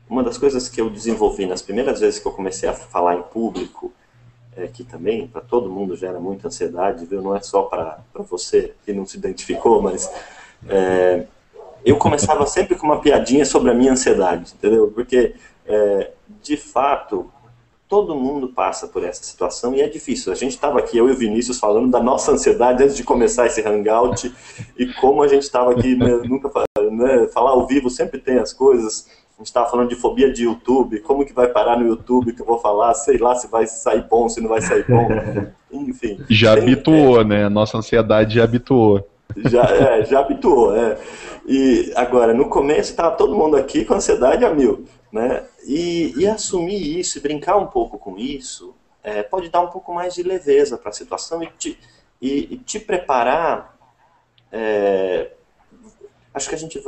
Uma das coisas que eu desenvolvi nas primeiras vezes que eu comecei a falar em público, que também para todo mundo gera muita ansiedade, viu? Não é só para você que não se identificou, mas eu começava sempre com uma piadinha sobre a minha ansiedade, entendeu? Porque, de fato, todo mundo passa por essa situação e é difícil. A gente estava aqui, eu e o Vinícius, falando da nossa ansiedade antes de começar esse hangout e como a gente estava aqui, né, nunca falar ao vivo sempre tem as coisas. A gente estava falando de fobia de YouTube, como que vai parar no YouTube que eu vou falar, sei lá se vai sair bom, se não vai sair bom, enfim. Já habituou, né? Nossa ansiedade já habituou. Já habituou, E agora, no começo, estava todo mundo aqui com ansiedade a mil, né? E assumir isso e brincar um pouco com isso pode dar um pouco mais de leveza para a situação e te preparar. Acho que a gente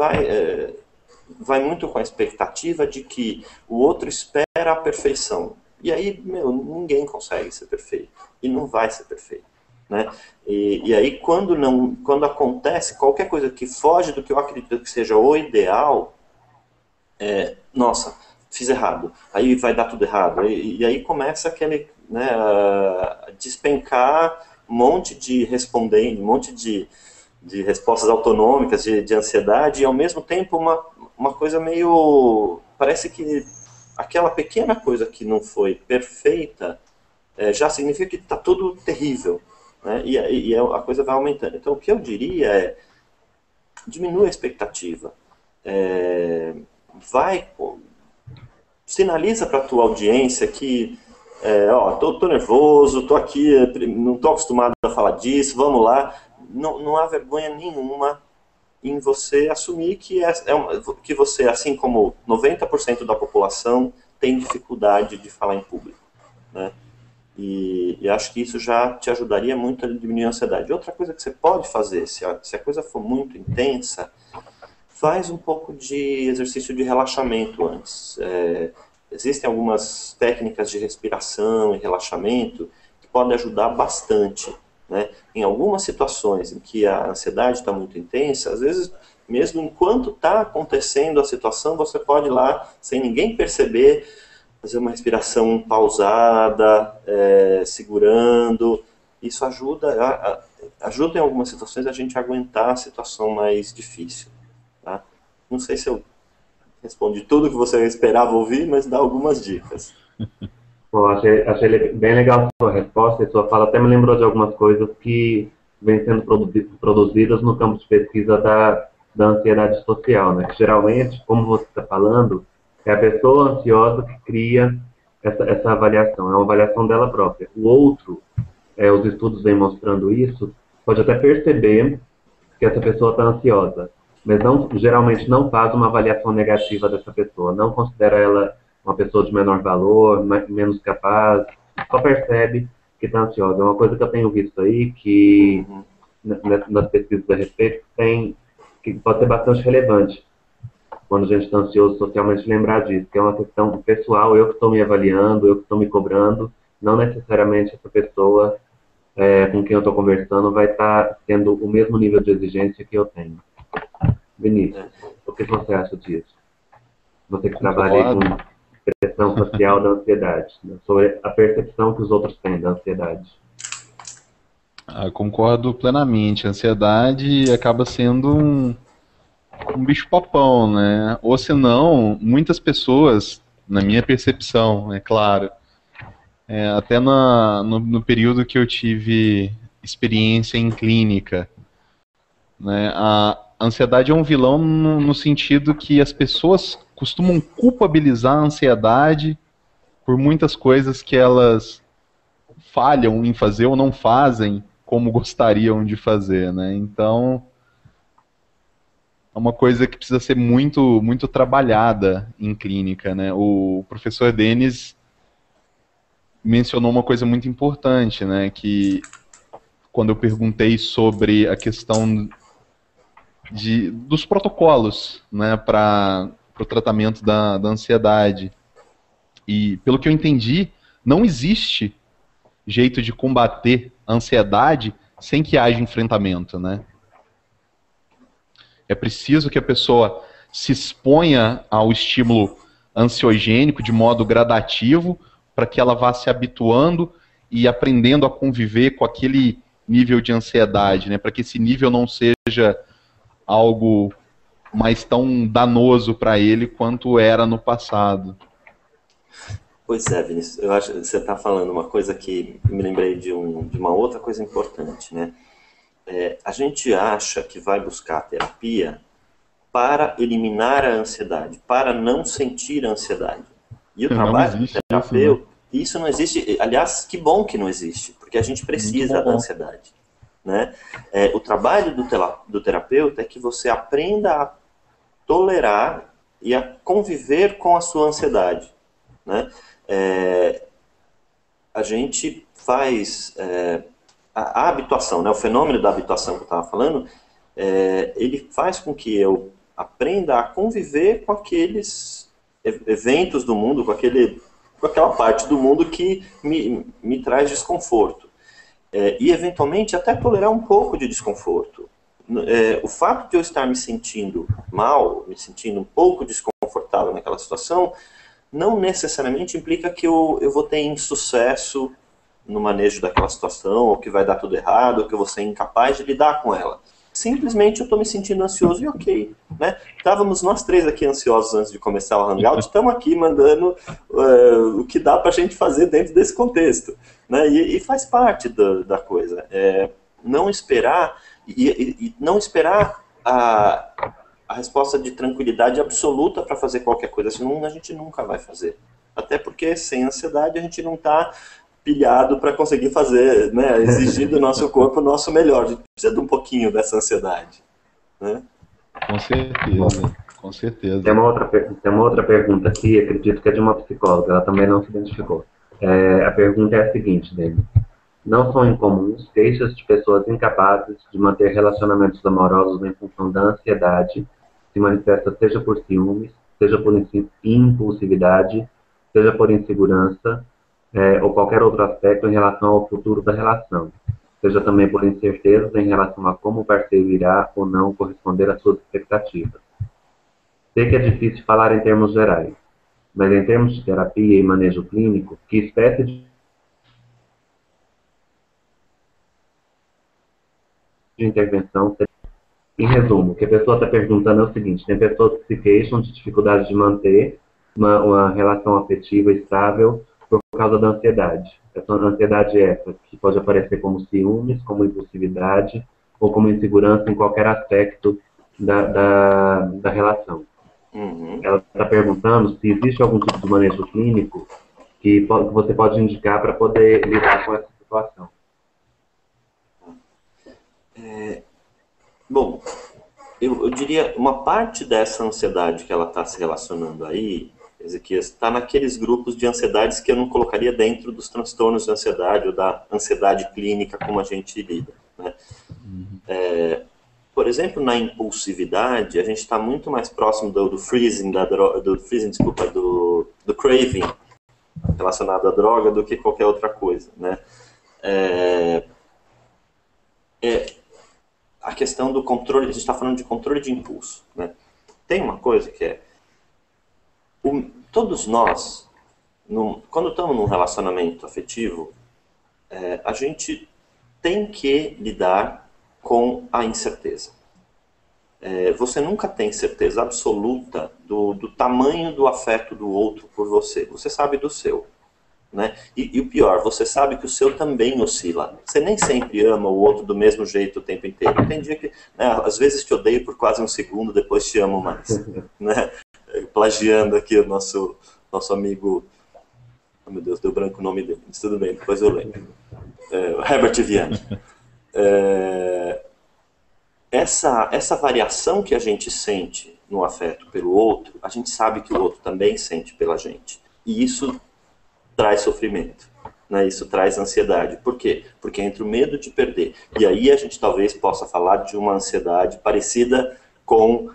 vai muito com a expectativa de que o outro espera a perfeição. E aí, ninguém consegue ser perfeito. E não vai ser perfeito, né? E aí, quando acontece qualquer coisa que foge do que eu acredito que seja o ideal, nossa, fiz errado. Aí vai dar tudo errado. E aí começa aquele, né, despencar um monte de respondendo, um monte de respostas autonômicas, de ansiedade, e ao mesmo tempo uma coisa meio... Parece que aquela pequena coisa que não foi perfeita já significa que está tudo terrível, né? E a coisa vai aumentando. Então, o que eu diria é, diminua a expectativa. Sinaliza para a tua audiência que, tô nervoso, tô aqui, não tô acostumado a falar disso, vamos lá. Não há vergonha nenhuma em você assumir que você, assim como 90% da população, tem dificuldade de falar em público, né? E acho que isso já te ajudaria muito a diminuir a ansiedade. Outra coisa que você pode fazer, se a coisa for muito intensa, faz um pouco de exercício de relaxamento antes. Existem algumas técnicas de respiração e relaxamento que podem ajudar bastante, né? Em algumas situações em que a ansiedade está muito intensa, às vezes, mesmo enquanto está acontecendo a situação, você pode ir lá, sem ninguém perceber, fazer uma respiração pausada, segurando. Isso ajuda em algumas situações a gente a aguentar a situação mais difícil. Tá? Não sei se eu respondi tudo que você esperava ouvir, mas dá algumas dicas. Bom, achei bem legal a sua resposta e sua fala até me lembrou de algumas coisas que vêm sendo produzidas no campo de pesquisa da ansiedade social, né? Que geralmente, como você está falando, é a pessoa ansiosa que cria essa avaliação, é uma avaliação dela própria. O outro, os estudos vêm mostrando isso, pode até perceber que essa pessoa está ansiosa, mas geralmente não faz uma avaliação negativa dessa pessoa, não considera ela uma pessoa de menor valor, menos capaz, só percebe que está ansiosa. É uma coisa que eu tenho visto aí, que nas pesquisas a respeito, que pode ser bastante relevante, quando a gente está ansioso socialmente, lembrar disso, que é uma questão pessoal, eu que estou me avaliando, eu que estou me cobrando, não necessariamente essa pessoa com quem eu estou conversando vai estar tendo o mesmo nível de exigência que eu tenho. Vinícius, o que você acha disso? Você que trabalha aí com expressão social da ansiedade, né? Sobre a percepção que os outros têm da ansiedade. Concordo plenamente. A ansiedade acaba sendo um bicho-papão, né? Ou senão, muitas pessoas, na minha percepção, é claro, até no período que eu tive experiência em clínica, né? A ansiedade é um vilão no sentido que as pessoas costumam culpabilizar a ansiedade por muitas coisas que elas falham em fazer ou não fazem como gostariam de fazer, né? Então, é uma coisa que precisa ser muito, muito trabalhada em clínica, né? O professor Denis mencionou uma coisa muito importante, né? Que quando eu perguntei sobre a questão dos protocolos, né, para o tratamento da ansiedade. E, pelo que eu entendi, não existe jeito de combater a ansiedade sem que haja enfrentamento, né? É preciso que a pessoa se exponha ao estímulo ansiogênico de modo gradativo para que ela vá se habituando e aprendendo a conviver com aquele nível de ansiedade, né? Para que esse nível não seja algo mais tão danoso para ele quanto era no passado. Pois é, Vinícius, eu acho que você está falando uma coisa que me lembrei de uma outra coisa importante, né? A gente acha que vai buscar a terapia para eliminar a ansiedade, para não sentir a ansiedade. E o trabalho do terapeuta, isso não existe, aliás, que bom que não existe, porque a gente precisa da ansiedade, né? O trabalho do terapeuta é que você aprenda a tolerar e a conviver com a sua ansiedade, né? A gente faz a habituação, né? O fenômeno da habituação que eu estava falando, ele faz com que eu aprenda a conviver com aqueles eventos do mundo, com aquela parte do mundo que me traz desconforto. E, eventualmente, até tolerar um pouco de desconforto. O fato de eu estar me sentindo mal, me sentindo um pouco desconfortável naquela situação, não necessariamente implica que eu vou ter insucesso no manejo daquela situação, ou que vai dar tudo errado, ou que eu vou ser incapaz de lidar com ela. simplesmente eu estou me sentindo ansioso e ok, né? Estávamos nós três aqui ansiosos antes de começar o Hangout, estamos aqui mandando o que dá para a gente fazer dentro desse contexto, né? E faz parte da coisa. Não esperar, e não esperar a resposta de tranquilidade absoluta para fazer qualquer coisa, senão a gente nunca vai fazer. Até porque sem ansiedade a gente não está pilhado para conseguir fazer, né, exigir do nosso corpo o nosso melhor. A gente precisa de um pouquinho dessa ansiedade, né? Com certeza, com certeza. Tem uma outra pergunta aqui, acredito que é de uma psicóloga, ela também não se identificou. A pergunta é a seguinte, Dani. Não são incomuns queixas de pessoas incapazes de manter relacionamentos amorosos em função da ansiedade, se manifesta seja por ciúmes, seja por impulsividade, seja por insegurança, ou qualquer outro aspecto em relação ao futuro da relação, seja também por incertezas em relação a como o parceiro irá ou não corresponder às suas expectativas. Sei que é difícil falar em termos gerais, mas em termos de terapia e manejo clínico, que espécie de intervenção? Em resumo, o que a pessoa está perguntando é o seguinte: tem pessoas que se queixam de dificuldade de manter uma relação afetiva estável por causa da ansiedade. Essa ansiedade é essa, que pode aparecer como ciúmes, como impulsividade ou como insegurança em qualquer aspecto da relação. Uhum. Ela está perguntando se existe algum tipo de manejo clínico que você pode indicar para poder lidar com essa situação. Bom, eu diria, uma parte dessa ansiedade que ela está se relacionando aí, Ezequias, está naqueles grupos de ansiedades que eu não colocaria dentro dos transtornos de ansiedade ou da ansiedade clínica como a gente lida, né? Por exemplo, na impulsividade, a gente está muito mais próximo do freezing, do craving relacionado à droga do que qualquer outra coisa, né? A questão do controle, a gente está falando de controle de impulso, né? Tem uma coisa que é, todos nós, quando estamos num relacionamento afetivo, a gente tem que lidar com a incerteza. Você nunca tem certeza absoluta do tamanho do afeto do outro por você. Você sabe do seu, né? E o pior, você sabe que o seu também oscila. Você nem sempre ama o outro do mesmo jeito o tempo inteiro. Tem dia que, né, às vezes te odeio por quase um segundo, depois te amo mais, né? Plagiando aqui o nosso amigo, oh, meu Deus, deu branco o nome dele, mas tudo bem, depois eu lembro. Herbert Viana. Essa variação que a gente sente no afeto pelo outro, a gente sabe que o outro também sente pela gente. E isso traz sofrimento, né? Isso traz ansiedade. Por quê? Porque entra o medo de perder. E aí a gente talvez possa falar de uma ansiedade parecida com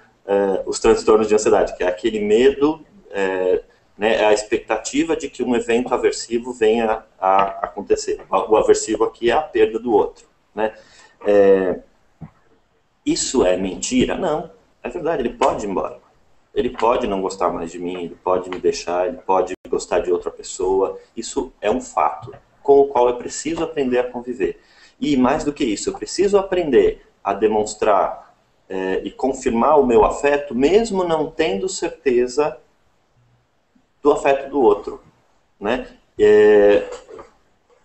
os transtornos de ansiedade, que é aquele medo, né, a expectativa de que um evento aversivo venha a acontecer. O aversivo aqui é a perda do outro, né? Isso é mentira? Não. É verdade, ele pode ir embora. Ele pode não gostar mais de mim, ele pode me deixar, ele pode gostar de outra pessoa. Isso é um fato com o qual eu preciso aprender a conviver. E mais do que isso, eu preciso aprender a demonstrar e confirmar o meu afeto, mesmo não tendo certeza do afeto do outro, né?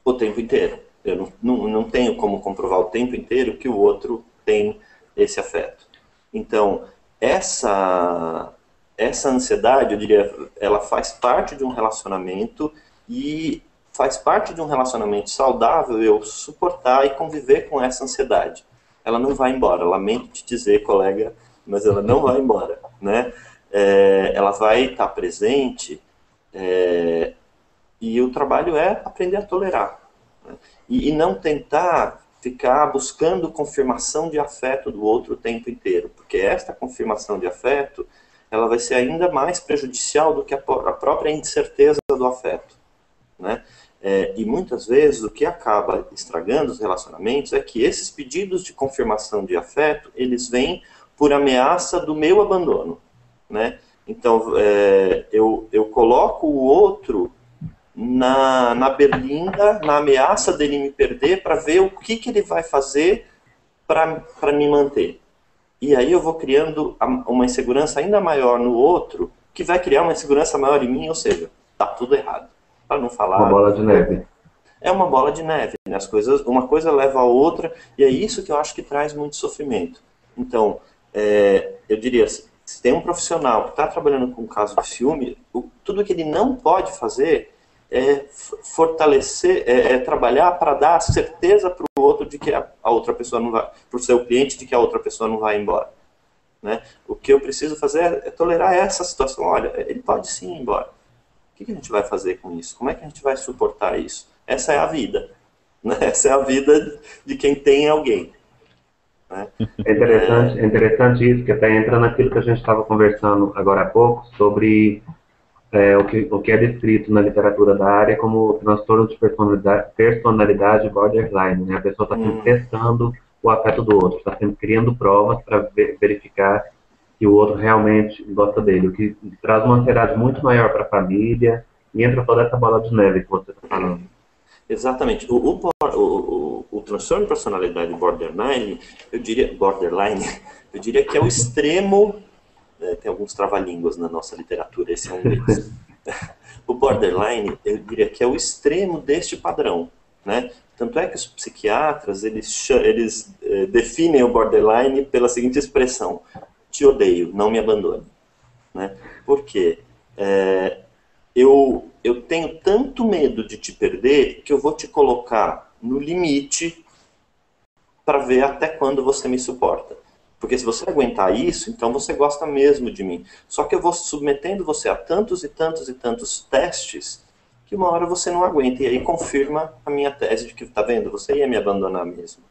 O tempo inteiro. Eu não tenho como comprovar o tempo inteiro que o outro tem esse afeto. Então, essa ansiedade, eu diria, ela faz parte de um relacionamento e faz parte de um relacionamento saudável eu suportar e conviver com essa ansiedade. Ela não vai embora, lamento te dizer, colega, mas ela não vai embora, né? Ela vai estar presente e o trabalho é aprender a tolerar, né? E não tentar ficar buscando confirmação de afeto do outro o tempo inteiro, porque esta confirmação de afeto, ela vai ser ainda mais prejudicial do que a própria incerteza do afeto, né? E muitas vezes o que acaba estragando os relacionamentos é que esses pedidos de confirmação de afeto, eles vêm por ameaça do meu abandono, né? Então, eu coloco o outro na berlinda, na ameaça dele me perder, para ver o que ele vai fazer para me manter. E aí eu vou criando uma insegurança ainda maior no outro, que vai criar uma insegurança maior em mim, ou seja, tá tudo errado. Para não falar... Uma bola de neve. É uma bola de neve, né? As coisas, uma coisa leva a outra, e é isso que eu acho que traz muito sofrimento. Então, eu diria, se tem um profissional que está trabalhando com um caso de ciúme, tudo que ele não pode fazer é fortalecer, trabalhar para dar certeza para o outro de que a outra pessoa não vai, para o seu cliente, de que a outra pessoa não vai embora. Né? O que eu preciso fazer é tolerar essa situação. Olha, ele pode sim ir embora. O que a gente vai fazer com isso? Como é que a gente vai suportar isso? Essa é a vida. Né? Essa é a vida de quem tem alguém. Né? É interessante isso, que até entra naquilo que a gente estava conversando agora há pouco, sobre o que é descrito na literatura da área como transtorno de personalidade borderline. Né? A pessoa está sempre testando o afeto do outro, está sempre criando provas para verificar que o outro realmente gosta dele, o que traz uma ansiedade muito maior para a família, e entra toda essa bola de neve que você está falando. Exatamente. O transtorno de personalidade borderline, eu diria que é o extremo, tem alguns trava-línguas na nossa literatura, esse é um deles. O borderline, eu diria que é o extremo deste padrão, né? Tanto é que os psiquiatras, eles definem o borderline pela seguinte expressão: te odeio, não me abandone. Né? Por quê? Eu tenho tanto medo de te perder que eu vou te colocar no limite para ver até quando você me suporta. Porque se você aguentar isso, então você gosta mesmo de mim. Só que eu vou submetendo você a tantos e tantos e tantos testes que uma hora você não aguenta. E aí confirma a minha tese de que, tá vendo, você ia me abandonar mesmo.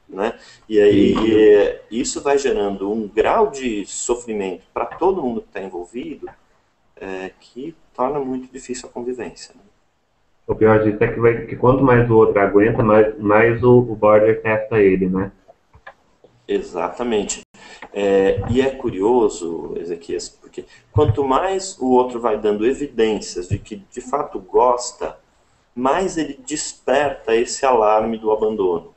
Né? E aí isso vai gerando um grau de sofrimento para todo mundo que está envolvido, que torna muito difícil a convivência. Né? O pior disso é que quanto mais o outro aguenta, mais o border testa ele, né? Exatamente. E é curioso, Ezequias, porque quanto mais o outro vai dando evidências de que de fato gosta, mais ele desperta esse alarme do abandono.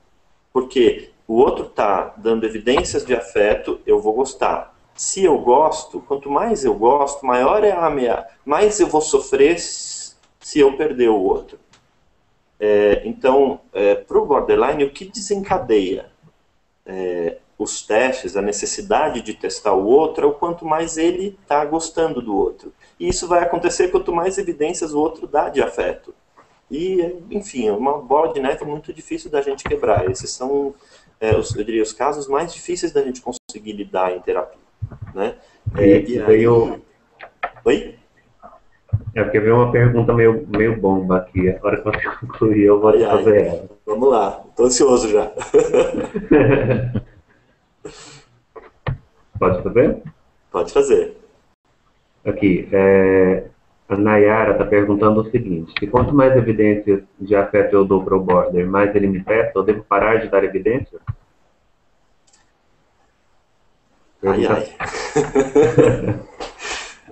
Porque o outro está dando evidências de afeto, eu vou gostar. Se eu gosto, quanto mais eu gosto, maior é a ameaça, mais eu vou sofrer se eu perder o outro. Então, para o borderline, o que desencadeia os testes, a necessidade de testar o outro, é o quanto mais ele está gostando do outro. E isso vai acontecer quanto mais evidências o outro dá de afeto. E, enfim, é uma bola de neve muito difícil da gente quebrar. Esses são, eu diria, os casos mais difíceis da gente conseguir lidar em terapia. Né? Oi? Porque veio uma pergunta meio bomba aqui. Agora que você concluir, eu vou te fazer ela. Vamos lá, estou ansioso já. Pode fazer? Pode fazer. Aqui, a Nayara está perguntando o seguinte: se quanto mais evidências de afeto eu dou para o border, mais ele me testa, eu devo parar de dar evidências?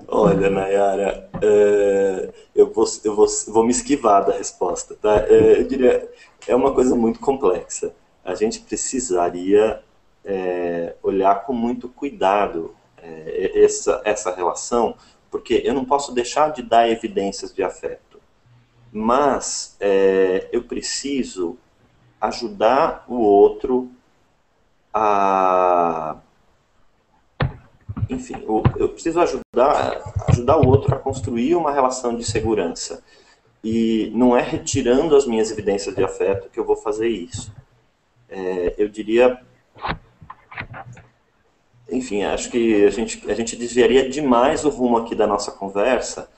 Olha, Nayara, eu vou me esquivar da resposta, tá? Eu diria, é uma coisa muito complexa. A gente precisaria olhar com muito cuidado essa relação, porque eu não posso deixar de dar evidências de afeto, mas eu preciso ajudar o outro a... Enfim, eu preciso ajudar o outro a construir uma relação de segurança. E não é retirando as minhas evidências de afeto que eu vou fazer isso. Eu diria... Enfim, acho que a gente desviaria demais o rumo aqui da nossa conversa,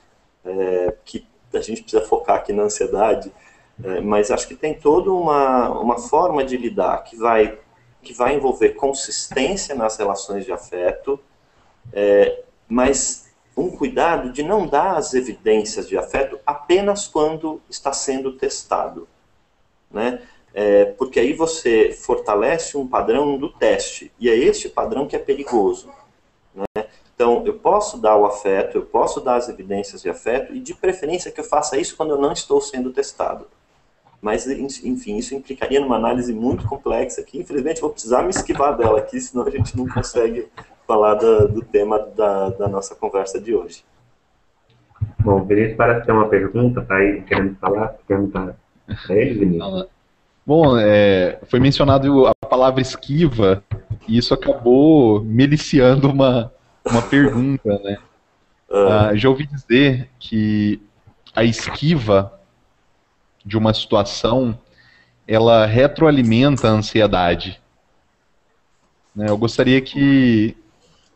que a gente precisa focar aqui na ansiedade, mas acho que tem toda uma forma de lidar que vai envolver consistência nas relações de afeto, mas um cuidado de não dar as evidências de afeto apenas quando está sendo testado, né? Porque aí você fortalece um padrão do teste, e é este padrão que é perigoso, né? Então, eu posso dar o afeto, eu posso dar as evidências de afeto, e de preferência que eu faça isso quando eu não estou sendo testado. Mas, enfim, isso implicaria numa análise muito complexa que, infelizmente, vou precisar me esquivar dela aqui, senão a gente não consegue falar do tema da nossa conversa de hoje. Bom, o Vinícius parece ter uma pergunta, tá aí querendo falar, perguntar para ele, Vinícius. Bom, foi mencionado a palavra esquiva, e isso acabou me eliciando uma pergunta, né? Já ouvi dizer que a esquiva de uma situação, ela retroalimenta a ansiedade, né? Eu gostaria que,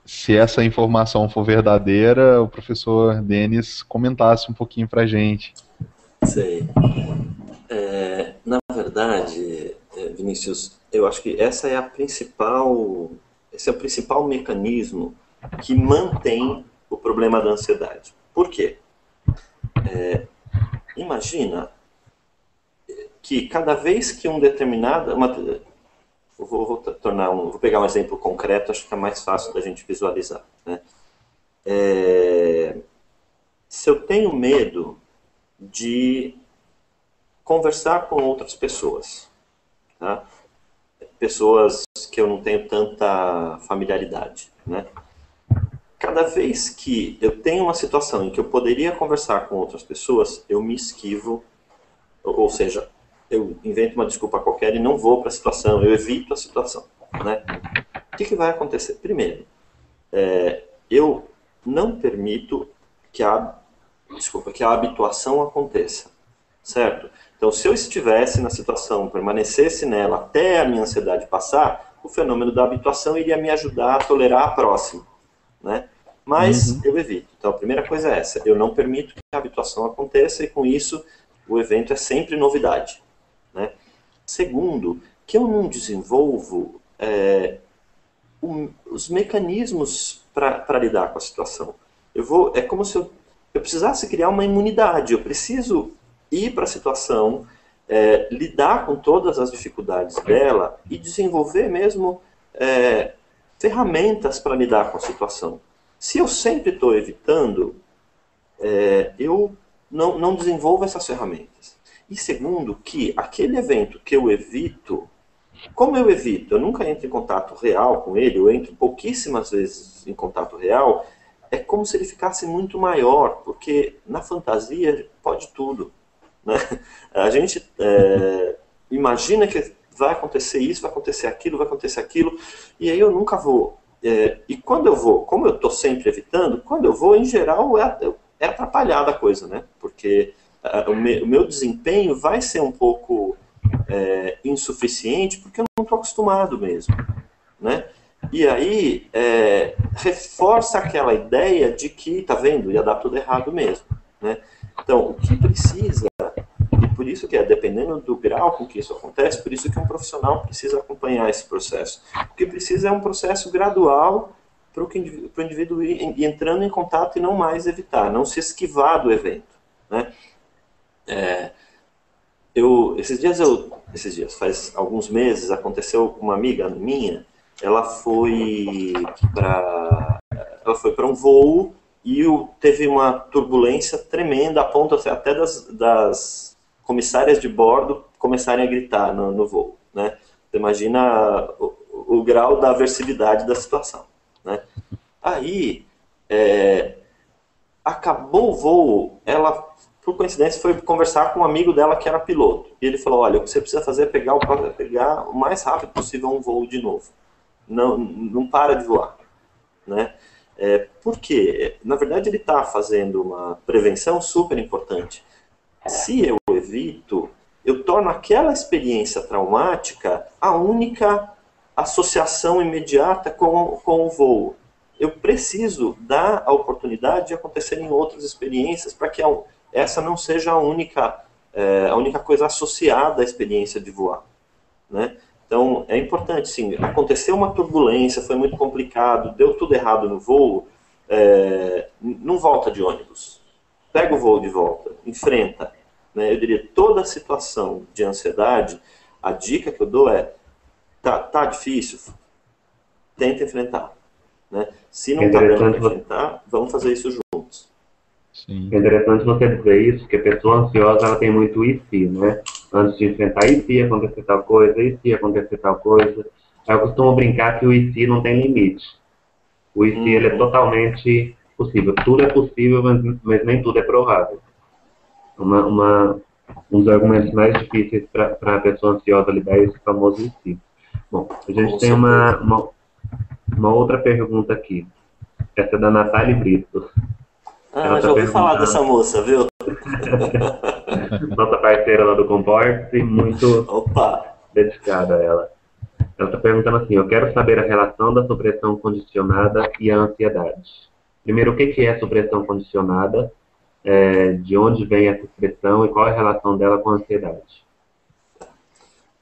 se essa informação for verdadeira, o professor Denis comentasse um pouquinho para a gente. Sei. Na verdade, Vinícius, eu acho que esse é o principal mecanismo que mantém o problema da ansiedade. Por quê? Imagina que cada vez que vou pegar um exemplo concreto, acho que é mais fácil da gente visualizar, né? Se eu tenho medo de conversar com outras pessoas, tá? Pessoas que eu não tenho tanta familiaridade, né? Cada vez que eu tenho uma situação em que eu poderia conversar com outras pessoas, eu me esquivo, ou seja, eu invento uma desculpa qualquer e não vou para a situação, eu evito a situação, né? O que vai acontecer? Primeiro, eu não permito que a habituação aconteça, certo? Então, se eu estivesse na situação, permanecesse nela até a minha ansiedade passar, o fenômeno da habituação iria me ajudar a tolerar a próxima, né? Mas eu evito. Então, a primeira coisa é essa. Eu não permito que a habituação aconteça e, com isso, o evento é sempre novidade, né? Segundo, que eu não desenvolvo os mecanismos para lidar com a situação. É como se eu precisasse criar uma imunidade. Eu preciso ir para a situação, lidar com todas as dificuldades dela e desenvolver mesmo ferramentas para lidar com a situação. Se eu sempre estou evitando, eu não desenvolvo essas ferramentas. E segundo, que aquele evento que eu evito, como eu evito? Eu nunca entro em contato real com ele, eu entro pouquíssimas vezes em contato real, é como se ele ficasse muito maior, porque na fantasia pode tudo, né? A gente imagina que vai acontecer isso, vai acontecer aquilo, e aí eu nunca vou. E quando eu vou, como eu estou sempre evitando, quando eu vou, em geral, é atrapalhada a coisa, né? Porque o meu desempenho vai ser um pouco insuficiente, porque eu não estou acostumado mesmo, né? E aí reforça aquela ideia de que, tá vendo, ia dar tudo errado mesmo, né? Então, o que precisa, e por isso que dependendo do grau com que isso acontece, por isso que um profissional precisa acompanhar esse processo. O que precisa é um processo gradual para o indivíduo ir entrando em contato e não mais evitar, não se esquivar do evento, né? Esses dias, faz alguns meses, aconteceu com uma amiga minha, ela foi para um voo e teve uma turbulência tremenda, a ponto até das comissárias de bordo começarem a gritar no voo, né? Você imagina o grau da aversividade da situação, né? Aí, acabou o voo, ela, por coincidência, foi conversar com um amigo dela que era piloto. E ele falou, olha, o que você precisa fazer é pegar o mais rápido possível um voo de novo. Não para de voar, né? Por quê? Na verdade, ele está fazendo uma prevenção super importante. Se eu evito, eu torno aquela experiência traumática a única associação imediata com o voo. Eu preciso dar a oportunidade de acontecerem outras experiências para que essa não seja a única coisa associada à experiência de voar, né? Então, é importante, sim, aconteceu uma turbulência, foi muito complicado, deu tudo errado no voo, não volta de ônibus. Pega o voo de volta, enfrenta, né? Eu diria, toda situação de ansiedade, a dica que eu dou tá difícil, tenta enfrentar, né? Se não está dando para enfrentar, vamos fazer isso juntos. Sim. É interessante você dizer isso, porque a pessoa ansiosa ela tem muito e se, né? antes de enfrentar, e se acontecer tal coisa, e se acontecer tal coisa. Eu costumo brincar que o e se não tem limite. O e se ele é totalmente possível. Tudo é possível, mas nem tudo é provável. Um dos argumentos mais difíceis para a pessoa ansiosa lidar é esse famoso e se. Bom, a gente tem uma outra pergunta aqui. Essa é da Natália Britos. Já ouvi falar dessa moça, viu? Nossa parceira lá do Comporte, muito dedicada a ela. Ela está perguntando assim: eu quero saber a relação da supressão condicionada e a ansiedade. Primeiro, o que é supressão condicionada? De onde vem essa expressão e qual é a relação dela com a ansiedade?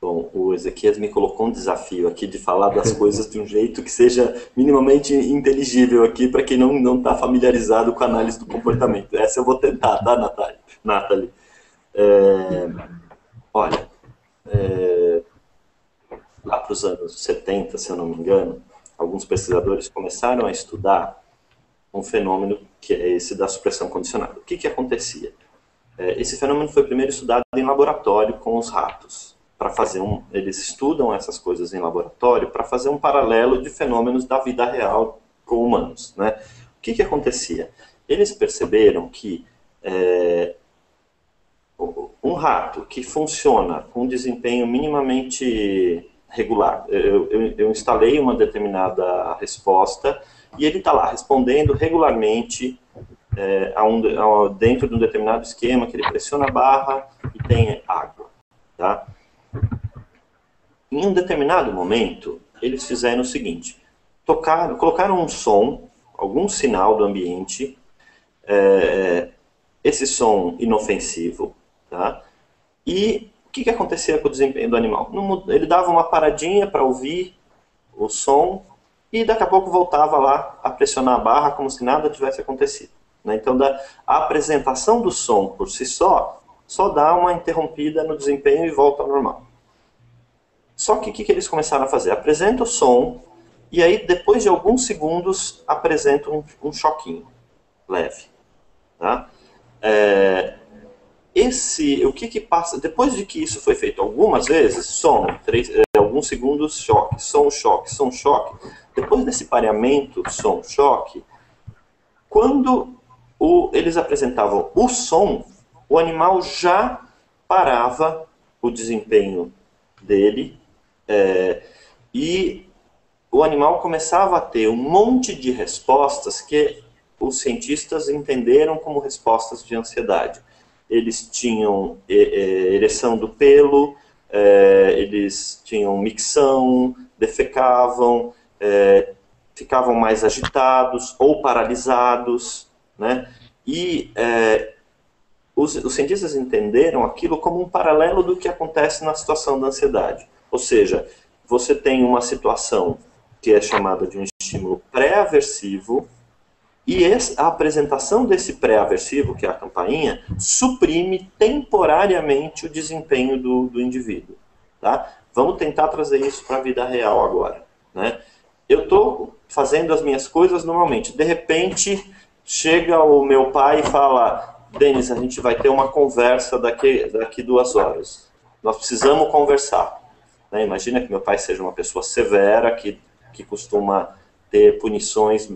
Bom, o Ezequias me colocou um desafio aqui de falar das coisas de um jeito que seja minimamente inteligível aqui para quem não está familiarizado com a análise do comportamento. Essa eu vou tentar, tá, Nathalie? Olha, lá para os anos 70, se eu não me engano, alguns pesquisadores começaram a estudar um fenômeno que é esse da supressão condicionada. O que acontecia? Esse fenômeno foi primeiro estudado em laboratório com os ratos. Eles estudam essas coisas em laboratório para fazer um paralelo de fenômenos da vida real com humanos, né? O que acontecia? Eles perceberam que um rato que funciona com um desempenho minimamente regular, eu instalei uma determinada resposta e ele está lá respondendo regularmente dentro de um determinado esquema, que ele pressiona a barra e tem água, tá? Em um determinado momento, eles fizeram o seguinte: colocaram um som, algum sinal do ambiente, esse som inofensivo, tá? E o que acontecia com o desempenho do animal? Ele dava uma paradinha para ouvir o som e daqui a pouco voltava lá a pressionar a barra como se nada tivesse acontecido, né? Então, a apresentação do som por si só dá uma interrompida no desempenho e volta ao normal. Só que o que eles começaram a fazer? Apresenta o som e aí, depois de alguns segundos, apresenta um choquinho leve, tá? O que passa, depois de que isso foi feito algumas vezes, som, alguns segundos, choque, som, choque, som, choque. Depois desse pareamento, som, choque, quando eles apresentavam o som, o animal já parava o desempenho dele e o animal começava a ter um monte de respostas que os cientistas entenderam como respostas de ansiedade. Eles tinham ereção do pelo, eles tinham micção, defecavam, ficavam mais agitados ou paralisados, né? E os cientistas entenderam aquilo como um paralelo do que acontece na situação da ansiedade. Ou seja, você tem uma situação que é chamada de um estímulo pré-aversivo, e a apresentação desse pré-aversivo, que é a campainha, suprime temporariamente o desempenho do indivíduo. Tá? Vamos tentar trazer isso para a vida real agora, né? Eu estou fazendo as minhas coisas normalmente. De repente, chega o meu pai e fala: Denis, a gente vai ter uma conversa daqui 2 horas. Nós precisamos conversar. Né? Imagina que meu pai seja uma pessoa severa, que costuma ter punições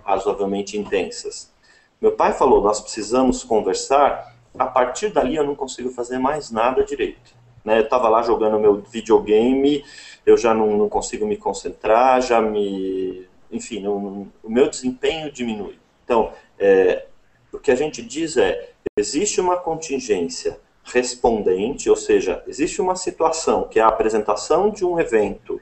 razoavelmente intensas. Meu pai falou: nós precisamos conversar. A partir dali eu não consigo fazer mais nada direito. Né? Eu estava lá jogando meu videogame, eu já não consigo me concentrar, enfim, o meu desempenho diminui. Então, o que a gente diz existe uma contingência respondente, ou seja, existe uma situação que é a apresentação de um evento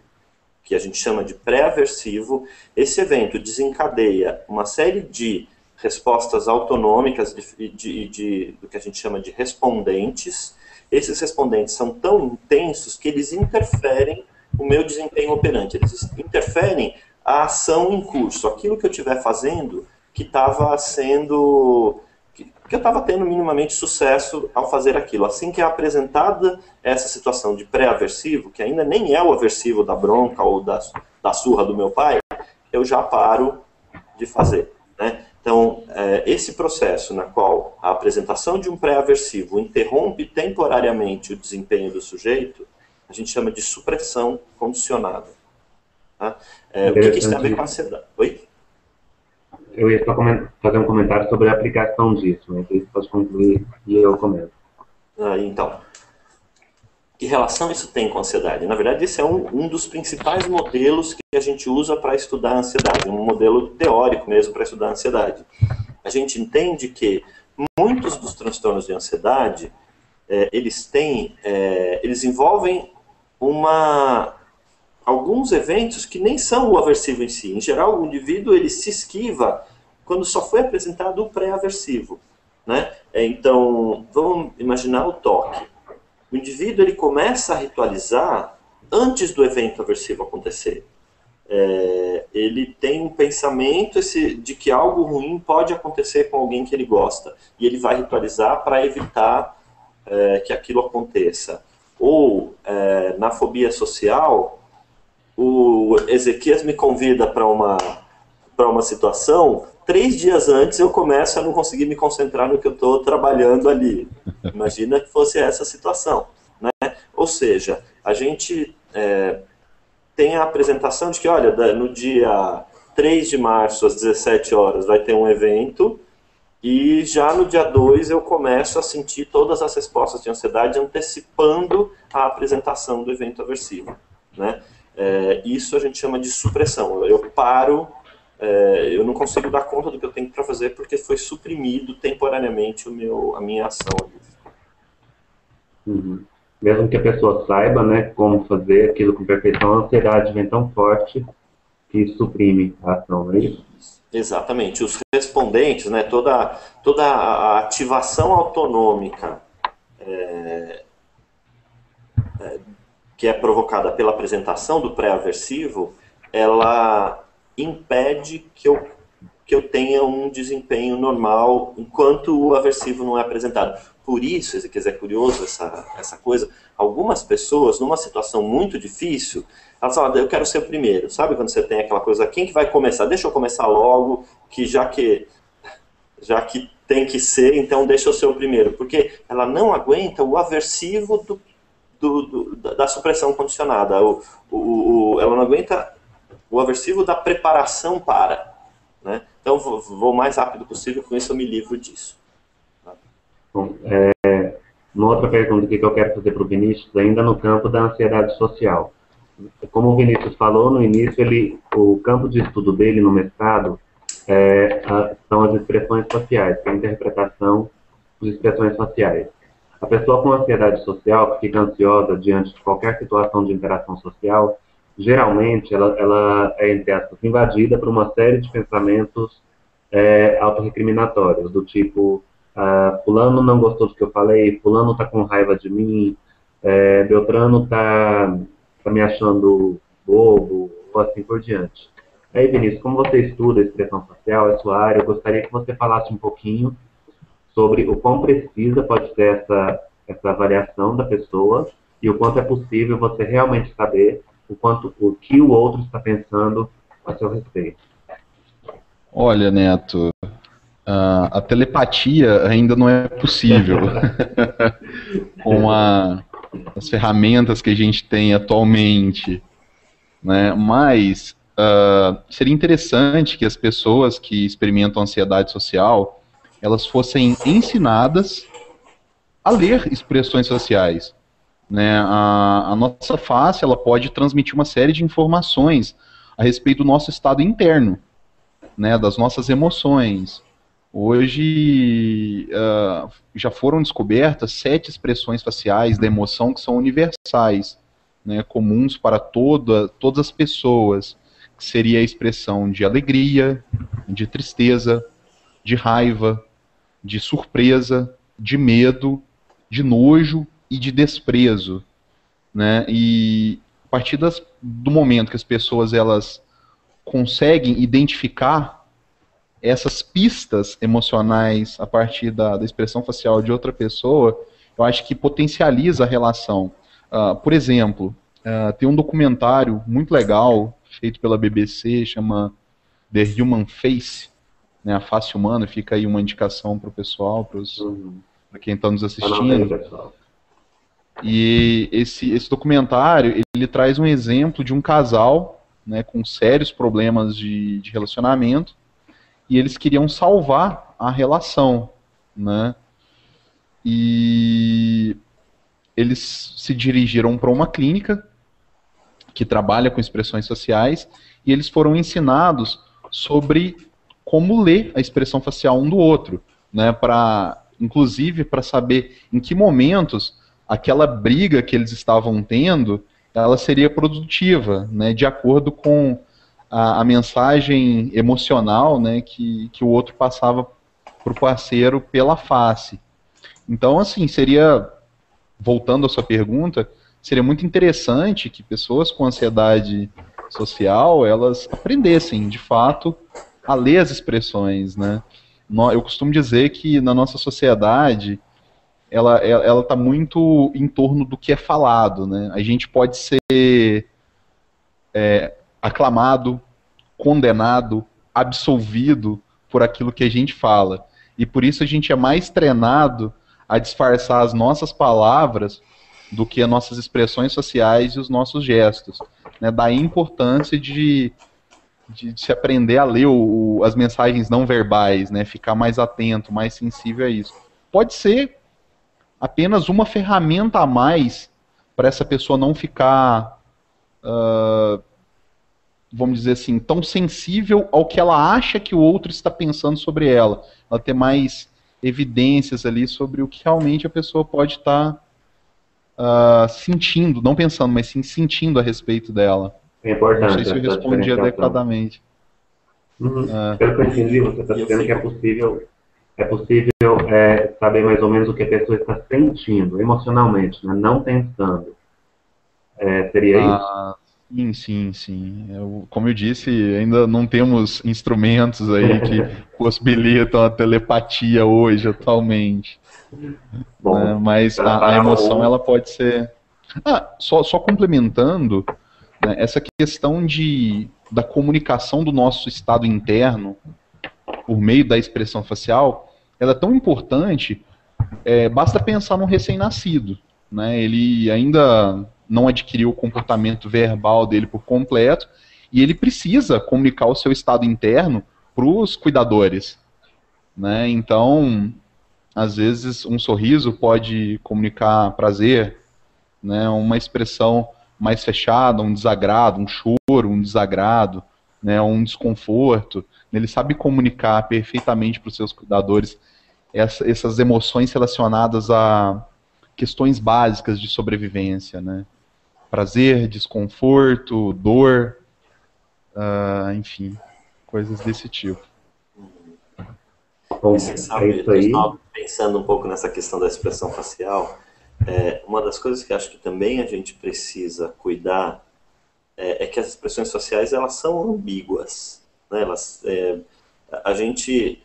que a gente chama de pré-aversivo. Esse evento desencadeia uma série de respostas autonômicas do que a gente chama de respondentes. Esses respondentes são tão intensos que eles interferem o meu desempenho operante, eles interferem a ação em curso, aquilo que eu estiver fazendo que estava sendo... que eu estava tendo minimamente sucesso ao fazer aquilo. Assim que é apresentada essa situação de pré-aversivo, que ainda nem é o aversivo da bronca ou da surra do meu pai, eu já paro de fazer. Né? Então, esse processo na qual a apresentação de um pré-aversivo interrompe temporariamente o desempenho do sujeito, a gente chama de supressão condicionada. Tá? O que isso tem a ver com a ansiedade? Oi? Eu ia só fazer um comentário sobre a aplicação disso, né? Isso pode concluir e eu comento. Então, que relação isso tem com a ansiedade? Na verdade, esse é um dos principais modelos que a gente usa para estudar a ansiedade, um modelo teórico mesmo para estudar a ansiedade. A gente entende que muitos dos transtornos de ansiedade, eles envolvem alguns eventos que nem são o aversivo em si. Em geral, o indivíduo ele se esquiva quando só foi apresentado o pré-aversivo, né? Então, vamos imaginar o toque. O indivíduo ele começa a ritualizar antes do evento aversivo acontecer. Ele tem um pensamento de que algo ruim pode acontecer com alguém que ele gosta. E ele vai ritualizar para evitar que aquilo aconteça. Ou, na fobia social, o Ezequias me convida para uma situação, 3 dias antes eu começo a não conseguir me concentrar no que eu estou trabalhando ali. Imagina que fosse essa situação, né? Ou seja, a gente tem a apresentação de que, olha, no dia 3 de março, às 17 horas, vai ter um evento, e já no dia 2 eu começo a sentir todas as respostas de ansiedade antecipando a apresentação do evento aversivo, né? Isso a gente chama de supressão. Eu paro, eu não consigo dar conta do que eu tenho para fazer porque foi suprimido temporariamente a minha ação ali. Uhum. Mesmo que a pessoa saiba, né, como fazer aquilo com perfeição, a ansiedade vem tão forte que suprime a ação, não é isso? Exatamente. Os respondentes, né, toda a ativação autonômica que é provocada pela apresentação do pré-aversivo, ela impede que eu tenha um desempenho normal enquanto o aversivo não é apresentado. Por isso, se quiser, é curioso essa coisa, algumas pessoas, numa situação muito difícil, elas falam, eu quero ser o primeiro. Sabe quando você tem aquela coisa, quem que vai começar? Deixa eu começar logo, que já que tem que ser, então deixa eu ser o primeiro. Porque ela não aguenta o aversivo da supressão condicionada. Ela não aguenta o aversivo da preparação para. Né? Então, vou o mais rápido possível, com isso eu me livro disso. Tá? Bom, uma outra pergunta que eu quero fazer para o Vinícius, ainda no campo da ansiedade social. Como o Vinícius falou no início, o campo de estudo dele no mestrado são as expressões faciais, a interpretação de expressões faciais. A pessoa com ansiedade social, que fica ansiosa diante de qualquer situação de interação social, geralmente ela é, entre aspas, invadida por uma série de pensamentos autorrecriminatórios, do tipo, fulano não gostou do que eu falei, fulano está com raiva de mim, Beltrano está me achando bobo, ou assim por diante. Aí, Vinícius, como você estuda a expressão facial, é sua área, eu gostaria que você falasse um pouquinho sobre o quão precisa pode ser essa avaliação da pessoa e o quanto é possível você realmente saber o que o outro está pensando a seu respeito. Olha, Neto, a telepatia ainda não é possível com as ferramentas que a gente tem atualmente, né? Mas seria interessante que as pessoas que experimentam ansiedade social elas fossem ensinadas a ler expressões faciais, né? A nossa face ela pode transmitir uma série de informações a respeito do nosso estado interno, né? Das nossas emoções. Hoje já foram descobertas 7 expressões faciais da emoção que são universais, né? Comuns para todas as pessoas, que seria a expressão de alegria, de tristeza, de raiva, de surpresa, de medo, de nojo e de desprezo, né? E a partir do momento que as pessoas elas conseguem identificar essas pistas emocionais a partir da expressão facial de outra pessoa, eu acho que potencializa a relação. Por exemplo, tem um documentário muito legal feito pela BBC, chama The Human Face, né, a face humana, fica aí uma indicação para o pessoal, para quem está nos assistindo. Pessoal. E esse documentário, ele traz um exemplo de um casal, né, com sérios problemas de relacionamento, e eles queriam salvar a relação, né? E eles se dirigiram para uma clínica que trabalha com expressões sociais, e eles foram ensinados sobre como ler a expressão facial um do outro, né? Inclusive para saber em que momentos aquela briga que eles estavam tendo, ela seria produtiva, né, de acordo com a mensagem emocional, né, que o outro passava para o parceiro pela face. Então, assim, voltando à sua pergunta, seria muito interessante que pessoas com ansiedade social, elas aprendessem, de fato, a ler as expressões, né. Eu costumo dizer que na nossa sociedade, ela está muito em torno do que é falado, né? A gente pode ser aclamado, condenado, absolvido por aquilo que a gente fala. E por isso a gente é mais treinado a disfarçar as nossas palavras do que as nossas expressões sociais e os nossos gestos, né? Daí a importância de se aprender a ler as mensagens não verbais, né? Ficar mais atento, mais sensível a isso. Pode ser apenas uma ferramenta a mais para essa pessoa não ficar, vamos dizer assim, tão sensível ao que ela acha que o outro está pensando sobre ela. Ela ter mais evidências ali sobre o que realmente a pessoa pode estar sentindo, não pensando, mas sim sentindo a respeito dela. É importante. Não sei se eu respondi adequadamente. Pelo que eu entendi, você está dizendo que é possível saber mais ou menos o que a pessoa está sentindo emocionalmente, né? Não pensando. Seria isso? Sim. Como eu disse, ainda não temos instrumentos aí que possibilitam a telepatia hoje, atualmente. Bom, mas a emoção, ela pode ser... Só complementando, né, essa questão da comunicação do nosso estado interno por meio da expressão facial, ela é tão importante, basta pensar no recém-nascido, né? Ele ainda não adquiriu o comportamento verbal dele por completo, e ele precisa comunicar o seu estado interno para os cuidadores, né? Então, às vezes, um sorriso pode comunicar prazer, né? Uma expressão mais fechada, um desagrado, um choro, um desagrado, né? Um desconforto. Ele sabe comunicar perfeitamente para os seus cuidadores essas emoções relacionadas a questões básicas de sobrevivência, né? Prazer, desconforto, dor, enfim, coisas desse tipo. Bom, você sabe, eu estava pensando um pouco nessa questão da expressão facial. Uma das coisas que acho que também a gente precisa cuidar é que as expressões faciais, elas são ambíguas, né? A gente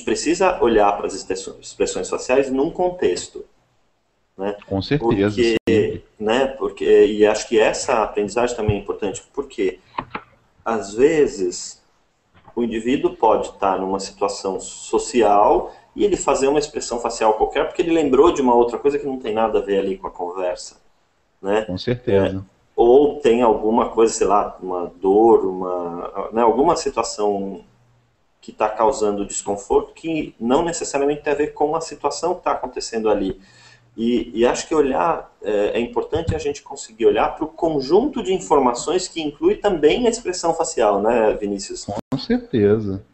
precisa olhar para as expressões faciais num contexto, né? Com certeza. E acho que essa aprendizagem também é importante, porque às vezes o indivíduo pode estar numa situação social e ele fazer uma expressão facial qualquer porque ele lembrou de uma outra coisa que não tem nada a ver ali com a conversa, né? Com certeza. Ou tem alguma coisa, sei lá, uma dor, alguma situação que está causando desconforto que não necessariamente tem a ver com a situação que está acontecendo ali. E acho que é importante a gente conseguir olhar para o conjunto de informações que inclui também a expressão facial, né, Vinícius? Com certeza.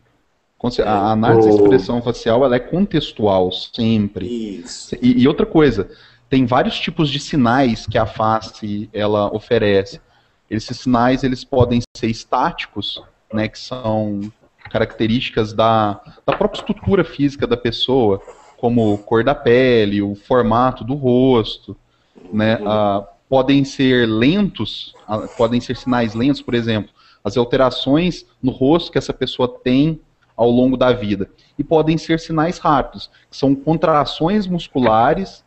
A análise da expressão facial, ela é contextual, sempre. Isso. E outra coisa, tem vários tipos de sinais que a face ela oferece. Esses sinais, eles podem ser estáticos, né, que são características da própria estrutura física da pessoa, como cor da pele, o formato do rosto, né? Podem ser lentos, podem ser sinais lentos, por exemplo, as alterações no rosto que essa pessoa tem ao longo da vida. E podem ser sinais rápidos, que são contrações musculares,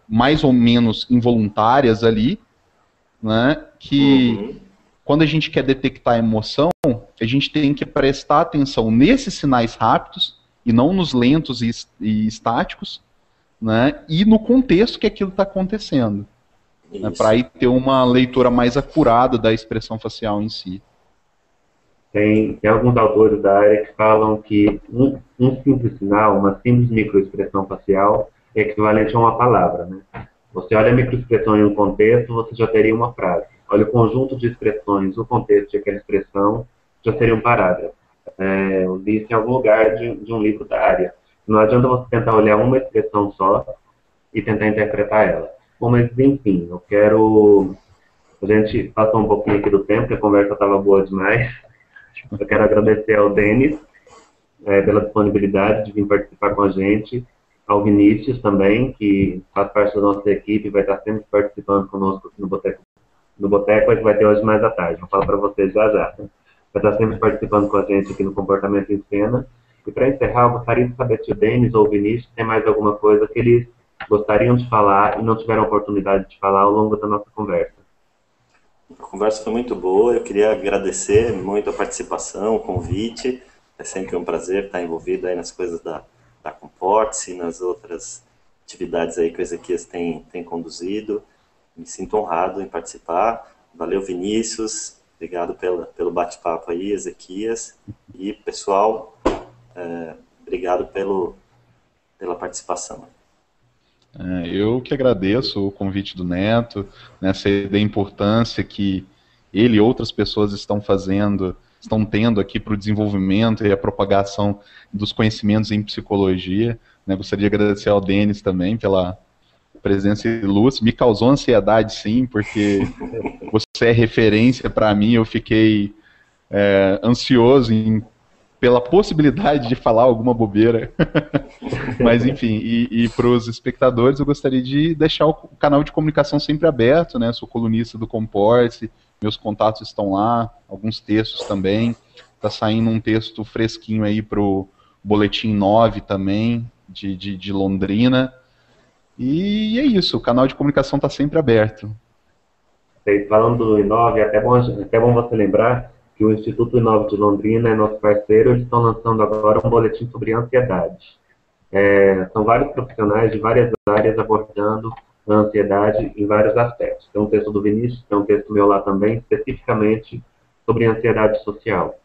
mais ou menos involuntárias ali, né? Que quando a gente quer detectar a emoção, a gente tem que prestar atenção nesses sinais rápidos, e não nos lentos e estáticos, né, e no contexto que aquilo está acontecendo, né, para aí ter uma leitura mais acurada da expressão facial em si. Tem alguns autores da área que falam que um simples sinal, uma simples microexpressão facial, é equivalente a uma palavra, né? Você olha a microexpressão em um contexto, você já teria uma frase. Olha o conjunto de expressões, o contexto de aquela expressão, já seria um parágrafo. Eu li isso em algum lugar de um livro da área. Não adianta você tentar olhar uma expressão só e tentar interpretar ela. Bom, mas enfim, a gente passou um pouquinho aqui do tempo, porque a conversa estava boa demais. Eu quero agradecer ao Denis pela disponibilidade de vir participar com a gente, ao Vinícius também, que faz parte da nossa equipe, vai estar sempre participando conosco no Boteco, é que vai ter hoje mais à tarde, vou falar para vocês já já. Vai estar sempre participando com a gente aqui no Comportamento em Cena. E para encerrar, eu gostaria de saber se o Denis ou o Vinícius tem mais alguma coisa que eles gostariam de falar e não tiveram oportunidade de falar ao longo da nossa conversa. A conversa foi muito boa, eu queria agradecer muito a participação, o convite. É sempre um prazer estar envolvido aí nas coisas da Comporte-se e nas outras atividades aí que o Ezequias tem conduzido. Me sinto honrado em participar. Valeu, Vinícius. Obrigado pelo bate-papo aí, Ezequias. E, pessoal, obrigado pela participação. Eu que agradeço o convite do Neto, né, sei da importância que ele e outras pessoas estão tendo aqui para o desenvolvimento e a propagação dos conhecimentos em psicologia. Né, gostaria de agradecer ao Denis também pela presença ilustre. Me causou ansiedade, sim, porque você é referência para mim, eu fiquei ansioso pela possibilidade de falar alguma bobeira. Mas, enfim, e para os espectadores, eu gostaria de deixar o canal de comunicação sempre aberto, né? Sou colunista do Comporte, meus contatos estão lá, alguns textos também. Está saindo um texto fresquinho aí para o Boletim 9 também, de Londrina. E é isso, o canal de comunicação está sempre aberto. Falando do Inove, é até bom você lembrar que o Instituto Inove de Londrina é nosso parceiro, eles estão lançando agora um boletim sobre ansiedade. São vários profissionais de várias áreas abordando a ansiedade em vários aspectos. Tem um texto do Vinícius, tem um texto meu lá também, especificamente sobre ansiedade social.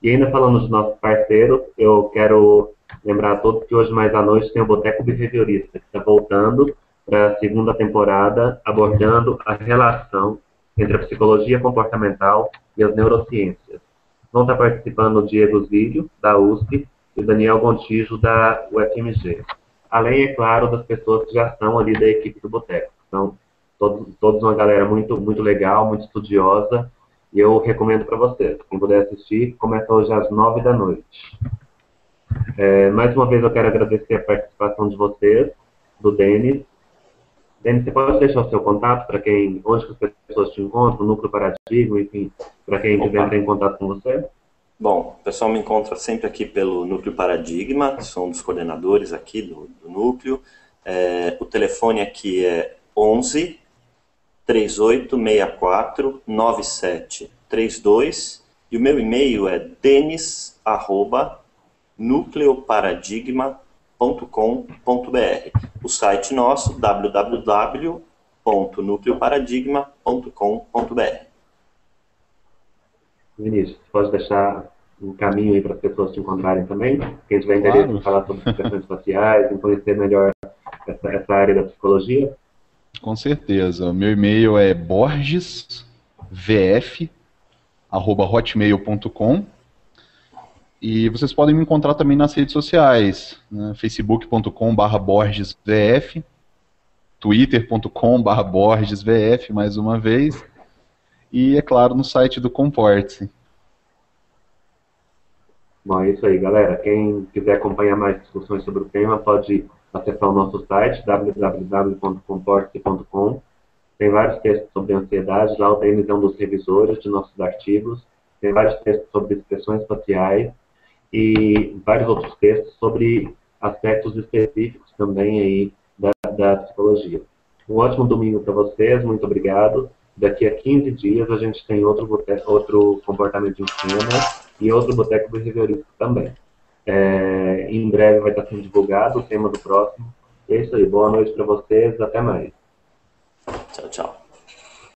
E ainda falando dos nossos parceiros, eu quero lembrar a todos que hoje mais à noite tem o Boteco Behaviorista, que está voltando para a segunda temporada, abordando a relação entre a psicologia comportamental e as neurociências. Vão estar participando o Diego Zílio, da USP, e o Daniel Gontijo, da UFMG. Além, é claro, das pessoas que já estão ali da equipe do Boteco. São todos uma galera muito, muito legal, muito estudiosa, e eu recomendo para vocês. Quem puder assistir, começa hoje às 9 da noite. Mais uma vez eu quero agradecer a participação de vocês, do Denis. Denis, você pode deixar o seu contato para onde as pessoas te encontram, o Núcleo Paradigma, enfim, para quem quiser entrar em contato com você? Bom, o pessoal me encontra sempre aqui pelo Núcleo Paradigma, sou um dos coordenadores aqui do Núcleo. O telefone aqui é 11 3864 9732 e o meu e-mail é denis@nucleoparadigma.com.br. O site nosso, www.nucleoparadigma.com.br. Vinícius, pode deixar um caminho aí para as pessoas te encontrarem também? Quem tiver interesse em falar sobre expressões faciais, em conhecer melhor essa área da psicologia? Com certeza. O meu e-mail é borgesvf@hotmail.com e vocês podem me encontrar também nas redes sociais, né? facebook.com/borgesvf, twitter.com/borgesvf, mais uma vez, e, é claro, no site do Comporte-se. Bom, é isso aí, galera. Quem quiser acompanhar mais discussões sobre o tema, pode acessar o nosso site, www.comporte.com. Tem vários textos sobre ansiedade, lá o Denis é um dos revisores de nossos artigos. Tem vários textos sobre expressões faciais e vários outros textos sobre aspectos específicos também aí da psicologia. Um ótimo domingo para vocês, muito obrigado Daqui a 15 dias a gente tem outro comportamento em cena e outro boteco behaviorístico também. Em breve vai estar sendo divulgado o tema do próximo. É isso aí, boa noite para vocês, até mais. Tchau, tchau.